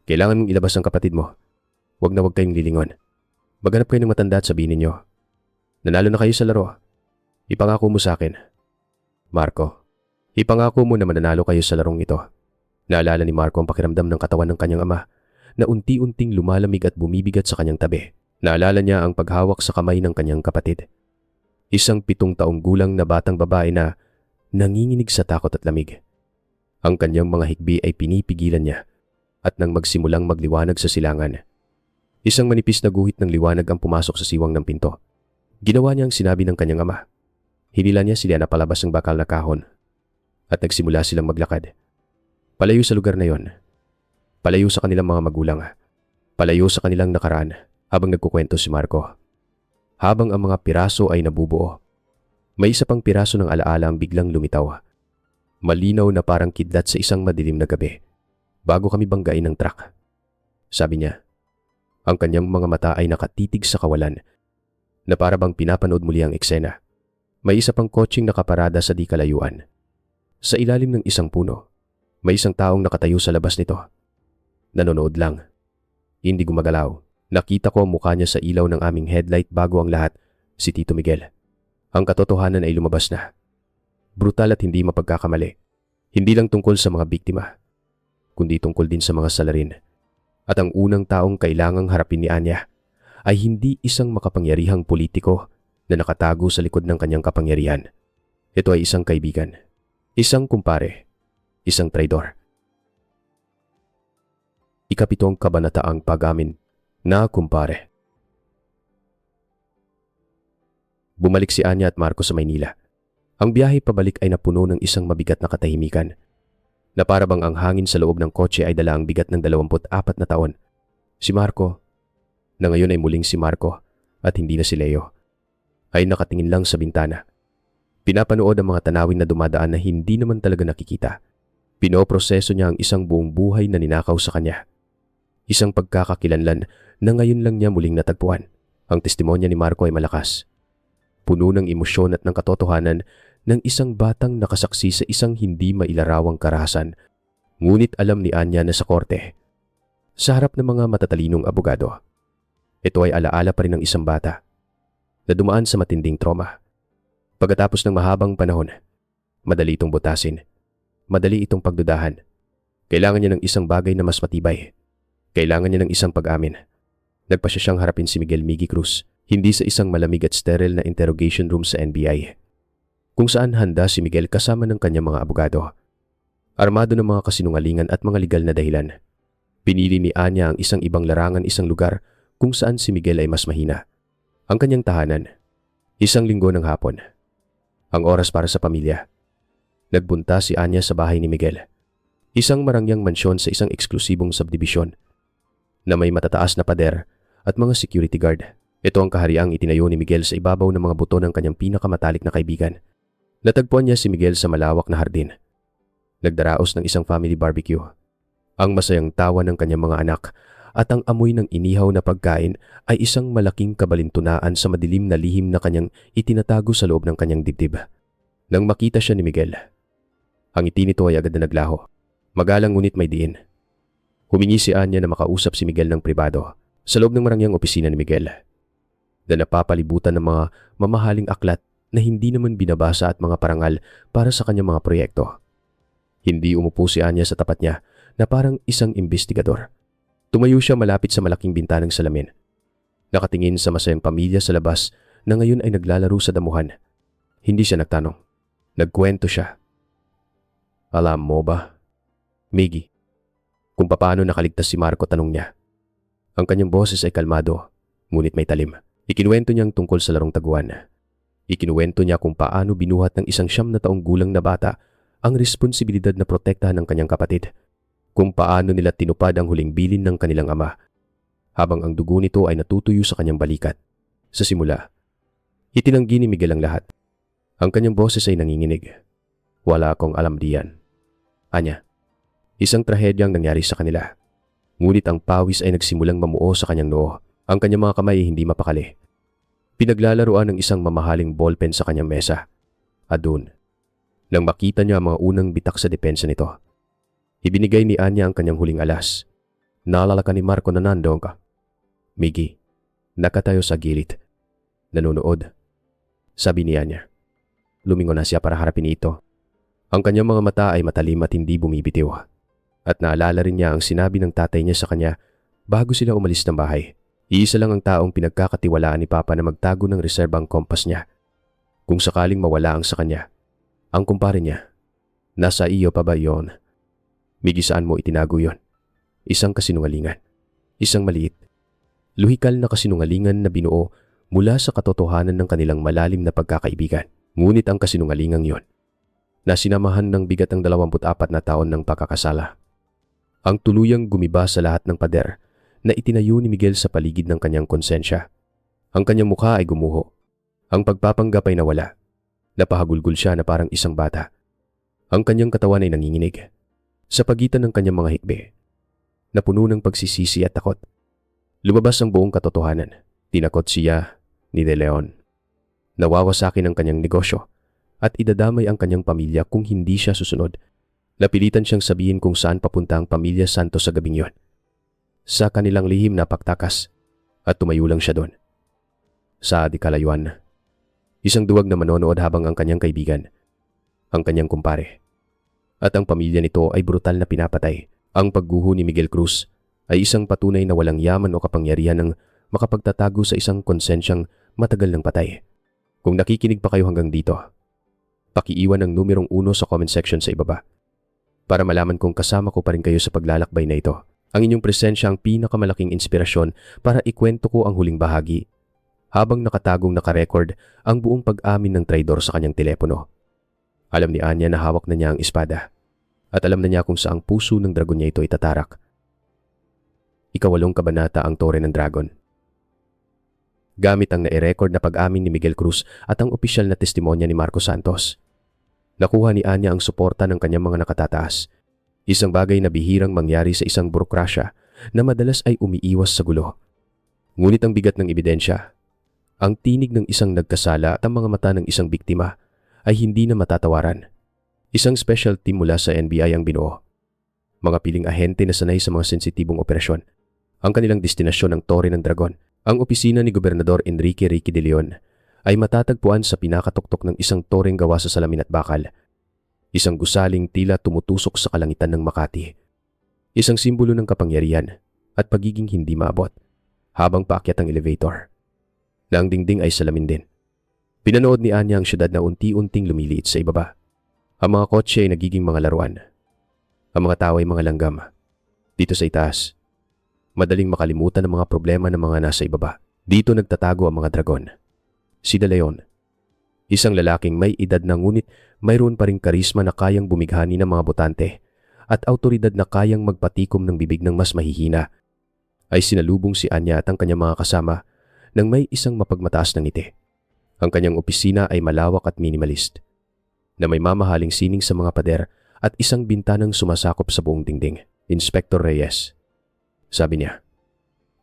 Kailangan mong ilabas ang kapatid mo. Huwag na huwag kayong lilingon. Maghanap kayo ng matanda at sabihin ninyo, nanalo na kayo sa laro. Ipangako mo sa akin. Marco, ipangako mo na mananalo kayo sa larong ito. Naalala ni Marco ang pakiramdam ng katawan ng kanyang ama na unti-unting lumalamig at bumibigat sa kanyang tabi. Naalala niya ang paghawak sa kamay ng kanyang kapatid. Isang 7 taong gulang na batang babae na nanginginig sa takot at lamig. Ang kanyang mga higbi ay pinipigilan niya at nang magsimulang magliwanag sa silangan. Isang manipis na guhit ng liwanag ang pumasok sa siwang ng pinto. Ginawa niya ang sinabi ng kanyang ama. Hinila niya si Liana palabas ng bakal na kahon at nagsimula silang maglakad. Palayo sa lugar na yon. Palayo sa kanilang mga magulang. Palayo sa kanilang nakaraan habang nagkukwento si Marco. Habang ang mga piraso ay nabubuo, may isa pang piraso ng alaala ang biglang lumitaw. Malinaw na parang kidlat sa isang madilim na gabi bago kami banggain ng truck. Sabi niya, ang kanyang mga mata ay nakatitig sa kawalan na para bang pinapanood muli ang eksena. May isa pang kotseng nakaparada sa di kalayuan. Sa ilalim ng isang puno, may isang taong nakatayo sa labas nito. Nanonood lang. Hindi gumagalaw. Nakita ko ang mukha niya sa ilaw ng aming headlight bago ang lahat, si Tito Miguel. Ang katotohanan ay lumabas na. Brutal at hindi mapagkakamali. Hindi lang tungkol sa mga biktima, kundi tungkol din sa mga salarin. At ang unang taong kailangang harapin ni Anya ay hindi isang makapangyarihang politiko na nakatago sa likod ng kanyang kapangyarihan. Ito ay isang kaibigan, isang kumpare, isang traidor. Ikapitong kabanataang pag-amin na kumpare. Bumalik si Anya at Marco sa Maynila. Ang biyahe pabalik ay napuno ng isang mabigat na katahimikan na para bang ang hangin sa loob ng kotse ay dala ang bigat ng 24 na taon. Si Marco, na ngayon ay muling si Marco at hindi na si Leo, ay nakatingin lang sa bintana. Pinapanood ang mga tanawin na dumadaan na hindi naman talaga nakikita. Pinoproseso niya ang isang buong buhay na ninakaw sa kanya. Isang pagkakakilanlan na ngayon lang niya muling natagpuan. Ang testimonya ni Marco ay malakas. Puno ng emosyon at ng katotohanan ng isang batang nakasaksi sa isang hindi mailarawang karahasan. Ngunit alam ni Anya na sa korte, sa harap ng mga matatalinong abogado, Ito ay alaala pa rin ng isang bata na dumaan sa matinding trauma. Pagkatapos ng mahabang panahon, madali itong butasin, madali itong pagdudahan. Kailangan niya ng isang bagay na mas matibay. Kailangan niya ng isang pag-amin. Nagpasya siyang harapin si Miguel Miggy Cruz, hindi sa isang malamig at sterile na interrogation room sa NBI, kung saan handa si Miguel kasama ng kanyang mga abogado, armado ng mga kasinungalingan at mga legal na dahilan. Pinili ni Anya ang isang ibang larangan, isang lugar kung saan si Miguel ay mas mahina. Ang kanyang tahanan, 1 linggo ng hapon. Ang oras para sa pamilya. Nagbunta si Anya sa bahay ni Miguel. Isang marangyang mansyon sa isang eksklusibong subdivision na may matataas na pader at mga security guard. Ito ang kahariang itinayo ni Miguel sa ibabaw ng mga buto ng kanyang pinakamatalik na kaibigan. Natagpuan niya si Miguel sa malawak na hardin. Nagdaraos ng isang family barbecue. Ang masayang tawa ng kanyang mga anak at ang amoy ng inihaw na pagkain ay isang malaking kabalintunaan sa madilim na lihim na kanyang itinatago sa loob ng kanyang dibdib. Nang makita siya ni Miguel, ang ngiti nito ay agad na naglaho. Magalang ngunit may diin. Humingi si Anya na makausap si Miguel ng pribado sa loob ng marangyang opisina ni Miguel, na napapalibutan ng mga mamahaling aklat na hindi naman binabasa at mga parangal para sa kanyang mga proyekto. Hindi umupo si Anya sa tapat niya na parang isang investigador. Tumayo siya malapit sa malaking bintanang salamin. Nakatingin sa masayang pamilya sa labas na ngayon ay naglalaro sa damuhan. Hindi siya nagtanong. Nagkwento siya. Alam mo ba, Miggy, kung paano nakaligtas si Marco, tanong niya. Ang kanyang boses ay kalmado, ngunit may talim. Ikinuwento niyang tungkol sa larong taguan. Ikinuwento niya kung paano binuhat ng isang 9 na taong gulang na bata ang responsibilidad na protektahan ng kanyang kapatid. Kung paano nila tinupad ang huling bilin ng kanilang ama, habang ang dugo nito ay natutuyo sa kanyang balikat. Sa simula, itinanggi ni Miguel ang lahat. Ang kanyang boses ay nanginginig. Wala akong alam diyan. Anya, isang trahedyang nangyari sa kanila. Ngunit ang pawis ay nagsimulang mamuo sa kanyang noo. Ang kanyang mga kamay ay hindi mapakali. Pinaglalaroan ng isang mamahaling ballpen sa kanyang mesa. At doon, nang makita niya ang mga unang bitak sa depensa nito, ibinigay ni Anya ang kanyang huling alas. Naalala ka ni Marco na nandoon ka. Miggy, nakatayo sa gilid. Nanonood. Sabi ni Anya. Lumingon na siya para harapin ito. Ang kanyang mga mata ay matalim at hindi bumibitiw. At naalala rin niya ang sinabi ng tatay niya sa kanya bago sila umalis ng bahay. Iisa lang ang taong pinagkakatiwalaan ni Papa na magtago ng reserbang kompas niya. Kung sakaling mawala ang sa kanya, ang kumpare niya, nasa iyo pa ba yon? Miggy, saan mo itinago yon? Isang kasinungalingan. Isang maliit, luhikal na kasinungalingan na binuo mula sa katotohanan ng kanilang malalim na pagkakaibigan. Ngunit ang kasinungalingang yon, na sinamahan ng bigat ng 24 na taon ng pagkakasala, ang tuluyang gumiba sa lahat ng pader na itinayo ni Miguel sa paligid ng kanyang konsensya. Ang kanyang mukha ay gumuho. Ang pagpapanggap ay nawala. Napahagulgol siya na parang isang bata. Ang kanyang katawan ay nanginginig. Sa pagitan ng kanyang mga hikbi, na puno ng pagsisisi at takot, lumabas ang buong katotohanan. Tinakot siya ni De Leon. Nawawasakin ang kanyang negosyo at idadamay ang kanyang pamilya kung hindi siya susunod. Napilitan siyang sabihin kung saan papunta ang pamilya Santos sa gabing yon. Sa kanilang lihim na pagtakas, at tumayo lang siya doon. Sa di kalayuan, isang duwag na manonood habang ang kanyang kaibigan, ang kanyang kumpare, at ang pamilya nito ay brutal na pinapatay. Ang pagguho ni Miguel Cruz ay isang patunay na walang yaman o kapangyarihan ng makapagtatago sa isang konsensyang matagal ng patay. Kung nakikinig pa kayo hanggang dito, pakiiwan ng numerong 1 sa comment section sa ibaba para malaman kung kasama ko pa rin kayo sa paglalakbay na ito. Ang inyong presensya ang pinakamalaking inspirasyon para ikwento ko ang huling bahagi habang nakatagong nakarecord ang buong pag-amin ng traidor sa kanyang telepono. Alam ni Anya na hawak na niya ang espada at alam na niya kung saang puso ng dragon niya ito itatarak. 8 kabanata, ang Tore ng Dragon. Gamit ang nai-record na pag-amin ni Miguel Cruz at ang opisyal na testimonya ni Marco Santos, nakuha ni Anya ang suporta ng kanyang mga nakatataas. Isang bagay na bihirang mangyari sa isang burokrasya na madalas ay umiiwas sa gulo. Ngunit ang bigat ng ebidensya, ang tinig ng isang nagkasala at ang mga mata ng isang biktima ay hindi na matatawaran. Isang special team mula sa NBI ang binuo. Mga piling ahente na sanay sa mga sensitibong operasyon. Ang kanilang destinasyon ang Tore ng Dragon, Ang opisina ni Gobernador Enrique Ricky de Leon ay matatagpuan sa pinakatuktok ng isang toreng gawa sa salamin at bakal. Isang gusaling tila tumutusok sa kalangitan ng Makati. Isang simbolo ng kapangyarihan at pagiging hindi maabot habang paakyat ang elevator. Na ang dingding ay salamin din. Pinanood ni Anya ang syudad na unti-unting lumiliit sa ibaba. Ang mga kotse ay nagiging mga laruan. Ang mga tao ay mga langgam. Dito sa itaas, madaling makalimutan ang mga problema ng mga nasa ibaba. Dito nagtatago ang mga dragon. Si De Leon, isang lalaking may edad na ngunit mayroon pa ring karisma na kayang bumighani ng mga botante at autoridad na kayang magpatikom ng bibig ng mas mahihina, ay sinalubong si Anya at ang kanyang mga kasama nang may isang mapagmataas na ngiti. Ang kanyang opisina ay malawak at minimalist, na may mamahaling sining sa mga pader at isang bintanang sumasakop sa buong dingding. Inspector Reyes, sabi niya.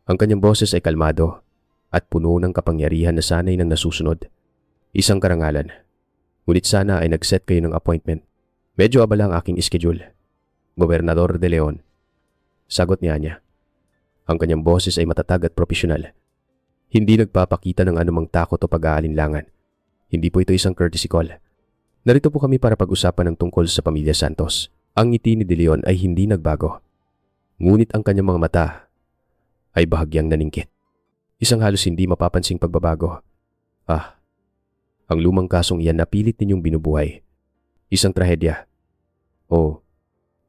Ang kanyang boses ay kalmado at puno ng kapangyarihan na sanay ng nasusunod. Isang karangalan. Ngunit sana ay nag-set kayo ng appointment. Medyo abala ang aking schedule. Gobernador de Leon, sagot ni Anya. Ang kanyang boses ay matatag at profesional. Hindi nagpapakita ng anumang takot o pag-aalinlangan. Hindi po ito isang courtesy call. Narito po kami para pag-usapan ng tungkol sa pamilya Santos. Ang ngiti ni De Leon ay hindi nagbago. Ngunit ang kanyang mga mata ay bahagyang naningkit. Isang halos hindi mapapansing pagbabago. Ang lumang kasong iyan na pilit ninyong binubuhay. Isang trahedya.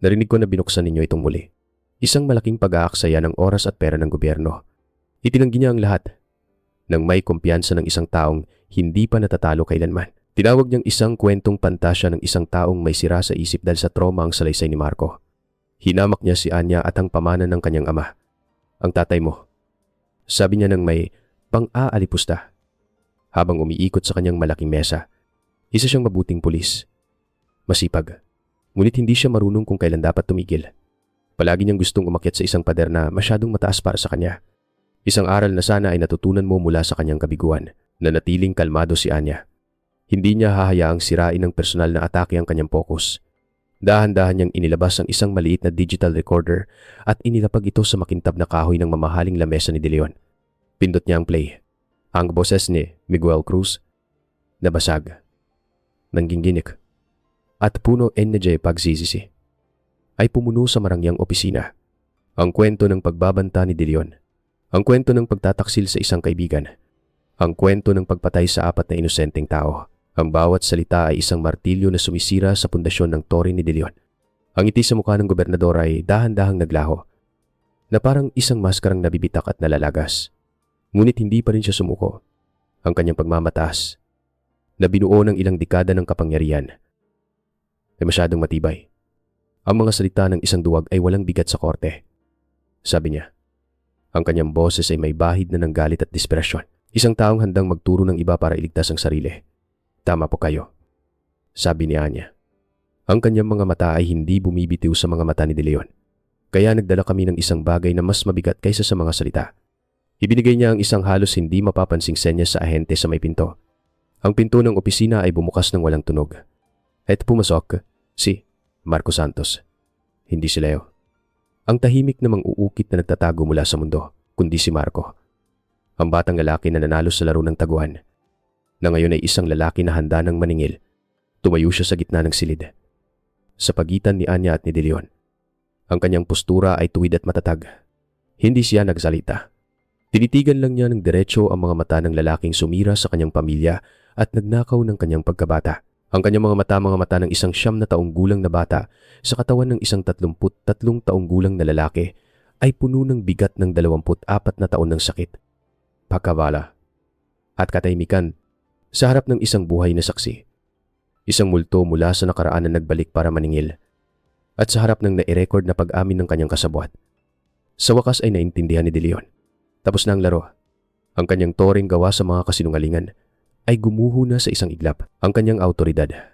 Narinig ko na binuksan ninyo itong muli. Isang malaking pag-aaksaya ng oras at pera ng gobyerno. Itinanggi niya ang lahat nang may kumpiyansa ng isang taong hindi pa natatalo kailanman. Tinawag niyang isang kwentong pantasya ng isang taong may sira sa isip dahil sa trauma ang salaysay ni Marco. Hinamak niya si Anya at ang pamana ng kanyang ama. Ang tatay mo, sabi niya nang may pang-aalipusta habang umiikot sa kanyang malaking mesa. Isa siyang mabuting pulis. Masipag. Ngunit hindi siya marunong kung kailan dapat tumigil. Palagi niyang gustong umakyat sa isang pader na masyadong mataas para sa kanya. Isang aral na sana ay natutunan mo mula sa kanyang kabiguan. Nanatiling kalmado si Anya. Hindi niya hahayaang sirain ng personal na atake ang kanyang focus. Dahan-dahan niyang inilabas ang isang maliit na digital recorder at inilapag ito sa makintab na kahoy ng mamahaling lamesa ni De Leon. Pindot niya ang play. Ang boses ni Miguel Cruz, nabasag, nangginginik, at puno energy pagsisisi, ay pumuno sa marangyang opisina. Ang kwento ng pagbabanta ni De Leon. Ang kwento ng pagtataksil sa isang kaibigan. Ang kwento ng pagpatay sa 4 na inosenteng tao. Ang bawat salita ay isang martilyo na sumisira sa pundasyon ng tore ni De Leon. Ang ngiti sa mukha ng gobernador ay dahan-dahang naglaho, na parang isang maskarang nabibitak at nalalagas. Ngunit hindi pa rin siya sumuko. Ang kanyang pagmamataas, na binuo ng ilang dekada ng kapangyarihan, ay masyadong matibay. Ang mga salita ng isang duwag ay walang bigat sa korte. Sabi niya. Ang kanyang boses ay may bahid na ng galit at desperasyon. Isang taong handang magturo ng iba para iligtas ang sarili. Tama po kayo, sabi ni Anya. Ang kanyang mga mata ay hindi bumibitiw sa mga mata ni De Leon. Kaya nagdala kami ng isang bagay na mas mabigat kaysa sa mga salita. Ibinigay niya ang isang halos hindi mapapansing senyas sa ahente sa may pinto. Ang pinto ng opisina ay bumukas ng walang tunog. At pumasok si Marco Santos. Hindi si Leo. Ang tahimik na mang-uukit na nagtatago mula sa mundo, kundi si Marco. Ang batang lalaki na nanalo sa laro ng taguan, na ngayon ay isang lalaki na handa ng maningil. Tumayo siya sa gitna ng silid, sa pagitan ni Anya at ni De Leon. Ang kanyang postura ay tuwid at matatag. Hindi siya nagsalita. Tinitigan lang niya ng diretso ang mga mata ng lalaking sumira sa kanyang pamilya at nagnakaw ng kanyang pagkabata. Ang kanyang mga mata ng isang 9 taong gulang na bata sa katawan ng isang 33 taong gulang na lalaki ay puno ng bigat ng 24 na taon ng sakit, pagkabala, at katahimikan sa harap ng isang buhay na saksi. Isang multo mula sa nakaraan na nagbalik para maningil at sa harap ng nai-record na pag-amin ng kanyang kasabwat. Sa wakas ay naintindihan ni De Leon. Tapos na ang laro. Ang kanyang toreng gawa sa mga kasinungalingan ay gumuho na sa isang iglap. Ang kanyang autoridad,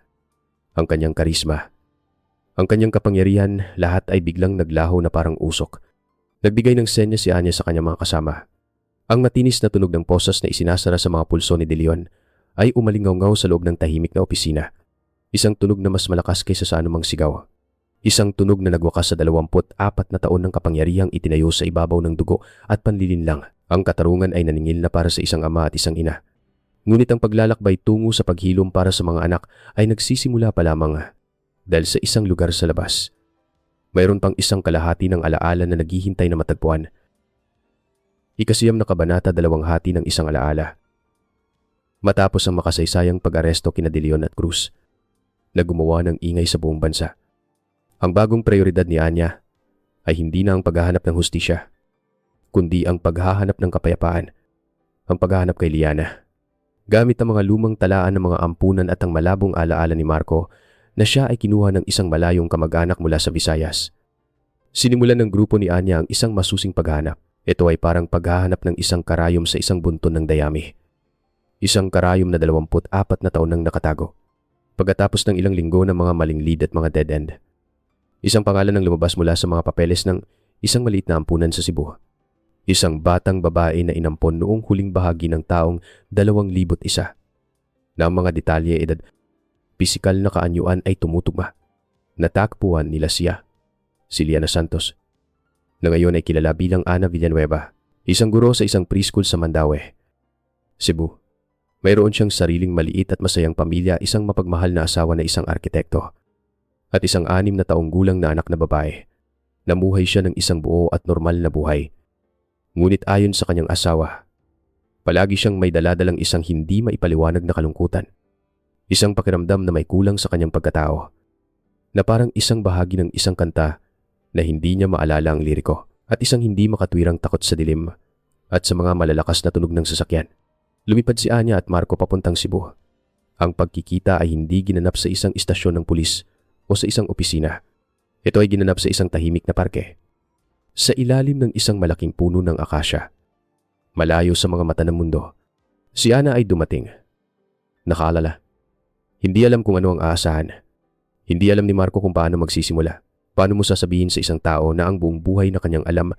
ang kanyang karisma, ang kanyang kapangyarihan, lahat ay biglang naglaho na parang usok. Nagbigay ng senya si Anya sa kanyang mga kasama. Ang matinis na tunog ng posas na isinasara sa mga pulso ni De Leon ay umalingaw-ngaw sa loob ng tahimik na opisina. Isang tunog na mas malakas kaysa sa anumang sigaw. Isang tunog na nagwakas sa 24 na taon ng kapangyarihang itinayo sa ibabaw ng dugo at panlilinlang. Ang katarungan ay naningil na para sa isang ama at isang ina. Ngunit ang paglalakbay tungo sa paghilom para sa mga anak ay nagsisimula pa lamang dahil sa isang lugar sa labas. Mayroon pang isang kalahati ng alaala na naghihintay na matagpuan. Ikasiyam na kabanata, dalawang hati ng isang alaala. Matapos ang makasaysayang pag-aresto kina De Leon at Cruz, na gumawa ng ingay sa buong bansa, ang bagong prioridad ni Anya ay hindi na ang paghahanap ng hustisya, kundi ang paghahanap ng kapayapaan, ang paghahanap kay Liana. Gamit ang mga lumang talaan ng mga ampunan at ang malabong alaala ni Marco na siya ay kinuha ng isang malayong kamag-anak mula sa Visayas. Sinimulan ng grupo ni Anya ang isang masusing paghahanap. Ito ay parang paghahanap ng isang karayom sa isang bunton ng dayami. Isang karayom na 24 na taon nang nakatago. Pagkatapos ng ilang linggo ng mga maling lead at mga dead end, isang pangalan ang lumabas mula sa mga papeles ng isang maliit na ampunan sa Cebu. Isang batang babae na inampon noong huling bahagi ng taong 2001 na ang mga detalye, edad, pisikal na kaanyuan ay tumutugma. Natakpuan nila si Liana Santos, na ngayon ay kilala bilang Ana Villanueva, isang guro sa isang preschool sa Mandaue, Cebu. Mayroon siyang sariling maliit at masayang pamilya, isang mapagmahal na asawa na isang arkitekto, at isang 6 na taong gulang na anak na babae. Namuhay siya ng isang buo at normal na buhay. Ngunit ayon sa kanyang asawa, palagi siyang may daladalang isang hindi maipaliwanag na kalungkutan. Isang pakiramdam na may kulang sa kanyang pagkatao, na parang isang bahagi ng isang kanta na hindi niya maalala ang liriko, at isang hindi makatwirang takot sa dilim at sa mga malalakas na tunog ng sasakyan. Lumipad si Anya at Marco papuntang Cebu. Ang pagkikita ay hindi ginanap sa isang istasyon ng pulis o sa isang opisina. Ito ay ginanap sa isang tahimik na parke, sa ilalim ng isang malaking puno ng akasya. Malayo sa mga mata ng mundo, si Ana ay dumating. Nakaalala. Hindi alam kung ano ang aasahan. Hindi alam ni Marco kung paano magsisimula. Paano mo sasabihin sa isang tao na ang buong buhay na kanyang alam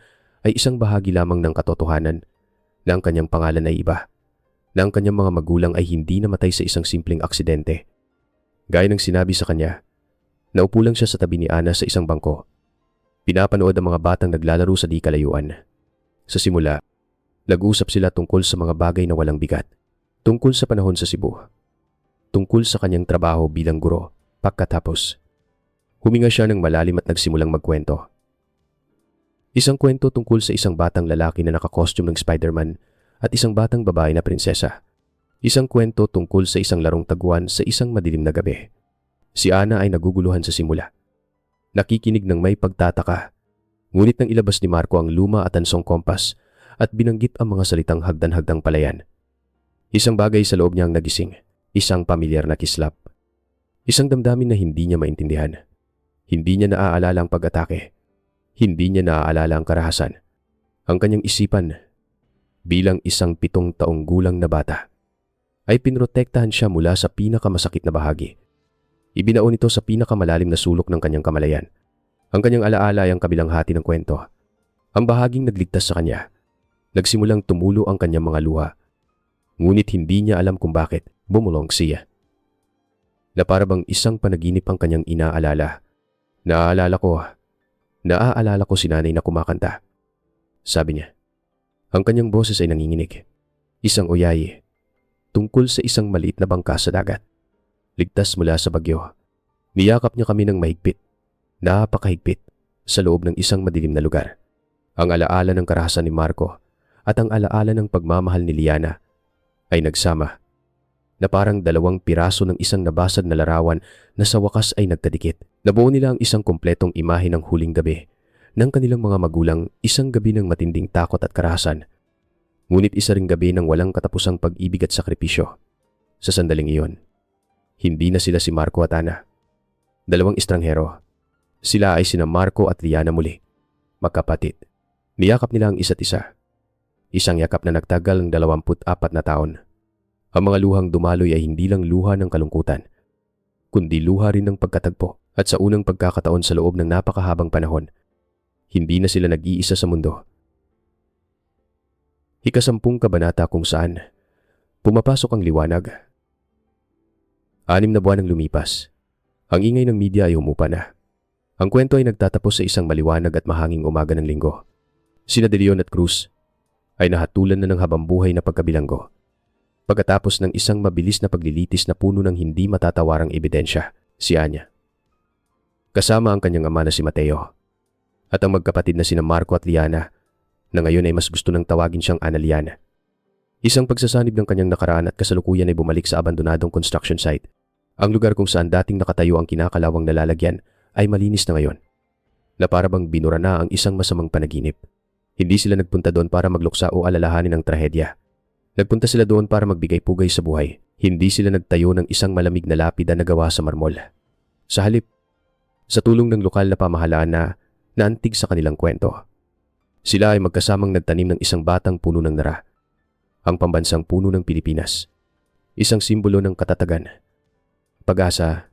ay isang bahagi lamang ng katotohanan, na ang kanyang pangalan ay iba, na ang kanyang mga magulang ay hindi namatay sa isang simpleng aksidente. Gaya ng sinabi sa kanya, naupo lang siya sa tabi ni Ana sa isang bangko. Pinapanood ang mga batang naglalaro sa di kalayuan. Sa simula, nag-usap sila tungkol sa mga bagay na walang bigat, tungkol sa panahon sa Cebu, tungkol sa kanyang trabaho bilang guro. Pagkatapos, huminga siya ng malalim at nagsimulang magkwento. Isang kwento tungkol sa isang batang lalaki na nakakostume ng Spider-Man at isang batang babae na prinsesa. Isang kwento tungkol sa isang larong taguan sa isang madilim na gabi. Si Ana ay naguguluhan sa simula. Nakikinig ng may pagtataka. Ngunit nang ilabas ni Marco ang luma at ansong kompas at binanggit ang mga salitang hagdan-hagdang palayan, isang bagay sa loob niya ang nagising. Isang pamilyar na kislap. Isang damdamin na hindi niya maintindihan. Hindi niya naaalala ang pag-atake. Hindi niya naaalala ang karahasan. Ang kanyang isipan, bilang isang 7 taong gulang na bata, ay pinrotektahan siya mula sa pinakamasakit na bahagi. Ibinaon ito sa pinakamalalim na sulok ng kanyang kamalayan. Ang kanyang alaala ay ang kabilang hati ng kwento. Ang bahaging nagligtas sa kanya. Nagsimulang tumulo ang kanyang mga luha. Ngunit hindi niya alam kung bakit bumulong siya. Na para bang isang panaginip ang kanyang inaalala. Naaalala ko si nanay na kumakanta. Sabi niya. Ang kanyang boses ay nanginginig. Isang oyayi. Tungkol sa isang maliit na bangka sa dagat. Ligtas mula sa bagyo. Niyakap niya kami ng mahigpit. Napakahigpit. Sa loob ng isang madilim na lugar. Ang alaala ng karahasan ni Marco at ang alaala ng pagmamahal ni Liana ay nagsama. Na parang 2 piraso ng isang nabasag na larawan na sa wakas ay nagkadikit. Nabuo nila ang isang kompletong imahe ng huling gabi ng kanilang mga magulang, isang gabi ng matinding takot at karahasan. Ngunit isa ring gabi ng walang katapusang pag-ibig at sakripisyo. Sa sandaling iyon, hindi na sila si Marco at Ana. 2 estranghero. Sila ay sina Marco at Liana muli. Magkapatid. Niyakap nila ang isa't isa. Isang yakap na nagtagal ng 24 na taon. Ang mga luhang dumaloy ay hindi lang luha ng kalungkutan, kundi luha rin ng pagkatagpo. At sa unang pagkakataon sa loob ng napakahabang panahon, hindi na sila nag-iisa sa mundo. Ika-10 kabanata kung saan pumapasok ang liwanag. 6 na buwan ang lumipas. Ang ingay ng media ay humupa na. Ang kwento ay nagtatapos sa isang maliwanag at mahanging umaga ng linggo. Sina De Leon at Cruz ay nahatulan na ng habambuhay na pagkabilanggo. Pagkatapos ng isang mabilis na paglilitis na puno ng hindi matatawarang ebidensya, si Anya. Kasama ang kanyang ama na si Mateo at ang magkapatid na sina Marco at Liana na ngayon ay mas gusto nang tawagin siyang Analiana. Isang pagsasanib ng kanyang nakaraan at kasalukuyan ay bumalik sa abandonadong construction site. Ang lugar kung saan dating nakatayo ang kinakalawang nalalagyan ay malinis na ngayon, na para bang binura na ang isang masamang panaginip. Hindi sila nagpunta doon para magluksa o alalahanin ang trahedya. Nagpunta sila doon para magbigay pugay sa buhay. Hindi sila nagtayo ng isang malamig na lapida na gawa sa marmol. Sa halip, sa tulong ng lokal na pamahalaan na naantig sa kanilang kwento, sila ay magkasamang nagtanim ng isang batang puno ng nara, ang pambansang puno ng Pilipinas. Isang simbolo ng katatagan, pag-asa,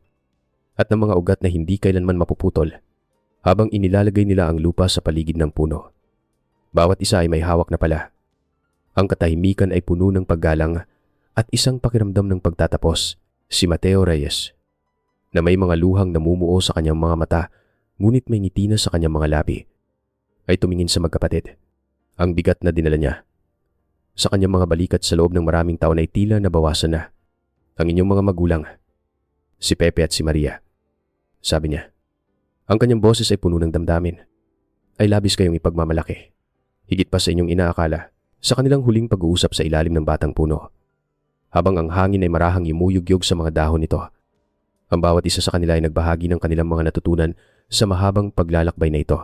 at ng mga ugat na hindi kailanman mapuputol habang inilalagay nila ang lupa sa paligid ng puno. Bawat isa ay may hawak na pala. Ang katahimikan ay puno ng paggalang at isang pakiramdam ng pagtatapos, si Mateo Reyes, na may mga luhang namumuo sa kanyang mga mata ngunit may ngiti na sa kanyang mga labi, ay tumingin sa magkapatid. Ang bigat na dinala niya sa kanyang mga balikat sa loob ng maraming taon ay tila nabawasan na. Ang inyong mga magulang, si Pepe at si Maria, sabi niya. Ang kanyang boses ay puno ng damdamin. Ay labis kayong ipagmamalaki. Higit pa sa inyong inaakala sa kanilang huling pag-uusap sa ilalim ng batang puno. Habang ang hangin ay marahang yumuyugyog sa mga dahon nito, ang bawat isa sa kanila ay nagbahagi ng kanilang mga natutunan sa mahabang paglalakbay na ito.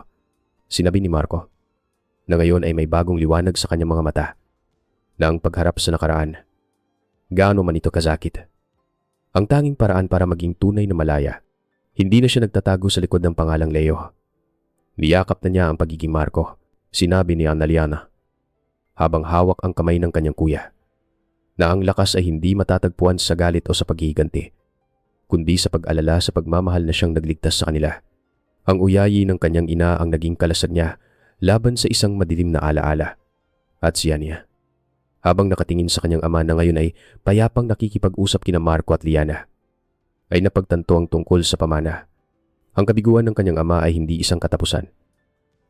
Sinabi ni Marco, na ngayon ay may bagong liwanag sa kanyang mga mata, na ang pagharap sa nakaraan, gaano man ito kazakit. Ang tanging paraan para maging tunay na malaya, hindi na siya nagtatago sa likod ng pangalang Leo. Niyakap na niya ang pagiging Marco, sinabi ni Analiana, habang hawak ang kamay ng kanyang kuya, na ang lakas ay hindi matatagpuan sa galit o sa paghihiganti, kundi sa pag-alala sa pagmamahal na siyang nagligtas sa kanila. Ang uyayi ng kanyang ina ang naging kalasag niya laban sa isang madilim na alaala. At si Anya, habang nakatingin sa kanyang ama na ngayon ay payapang nakikipag-usap kina Marco at Liana, ay napagtanto ang tungkol sa pamana. Ang kabiguan ng kanyang ama ay hindi isang katapusan,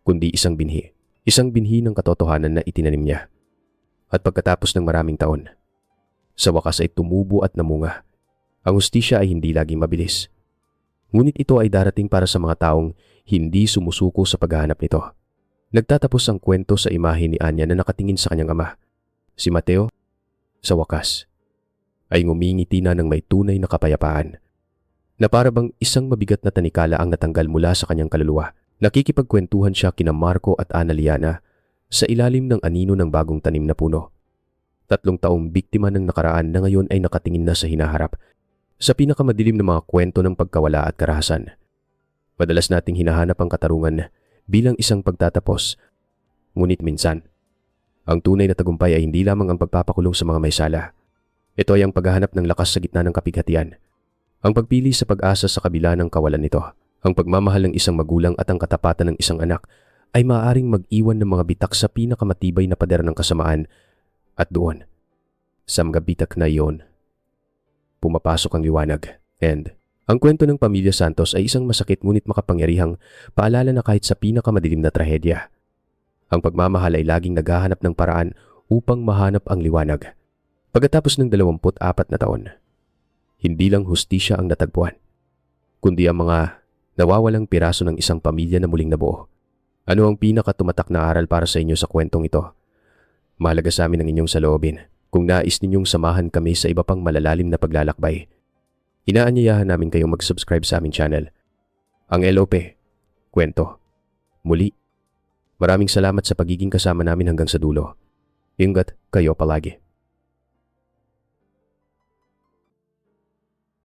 kundi isang binhi. Isang binhi ng katotohanan na itinanim niya. At pagkatapos ng maraming taon, sa wakas ay tumubo at namunga. Ang hustisya ay hindi laging mabilis. Ngunit ito ay darating para sa mga taong hindi sumusuko sa paghahanap nito. Nagtatapos ang kwento sa imahe ni Anya na nakatingin sa kanyang ama. Si Mateo, sa wakas, ay ngumingiti na ng may tunay na kapayapaan, na para bang isang mabigat na tanikala ang natanggal mula sa kanyang kaluluwa. Nakikipagkwentuhan siya kina Marco at Analiana sa ilalim ng anino ng bagong tanim na puno. 3 taong biktima ng nakaraan na ngayon ay nakatingin na sa hinaharap, sa pinakamadilim na mga kwento ng pagkawala at karahasan. Madalas nating hinahanap ang katarungan bilang isang pagtatapos, ngunit minsan, ang tunay na tagumpay ay hindi lamang ang pagpapakulong sa mga may sala. Ito ay ang paghahanap ng lakas sa gitna ng kapighatian. Ang pagpili sa pag-asa sa kabila ng kawalan nito. Ang pagmamahal ng isang magulang at ang katapatan ng isang anak ay maaaring mag-iwan ng mga bitak sa pinakamatibay na pader ng kasamaan. At doon, sa mga bitak na iyon, pumapasok ang liwanag. And ang kwento ng Pamilya Santos ay isang masakit ngunit makapangyarihang paalala na kahit sa pinakamadilim na trahedya, ang pagmamahal ay laging naghahanap ng paraan upang mahanap ang liwanag. Pagkatapos ng 24 na taon, hindi lang hustisya ang natagpuan, kundi ang mga nawawalang piraso ng isang pamilya na muling nabuo. Ano ang pinakatumatak na aral para sa inyo sa kwentong ito? Mahalaga sa amin ang inyong saloobin. Kung nais ninyong samahan kami sa iba pang malalalim na paglalakbay, inaanyayahan namin kayong mag-subscribe sa aming channel, ang LOP Kwento. Muli, maraming salamat sa pagiging kasama namin hanggang sa dulo. Ingat kayo palagi.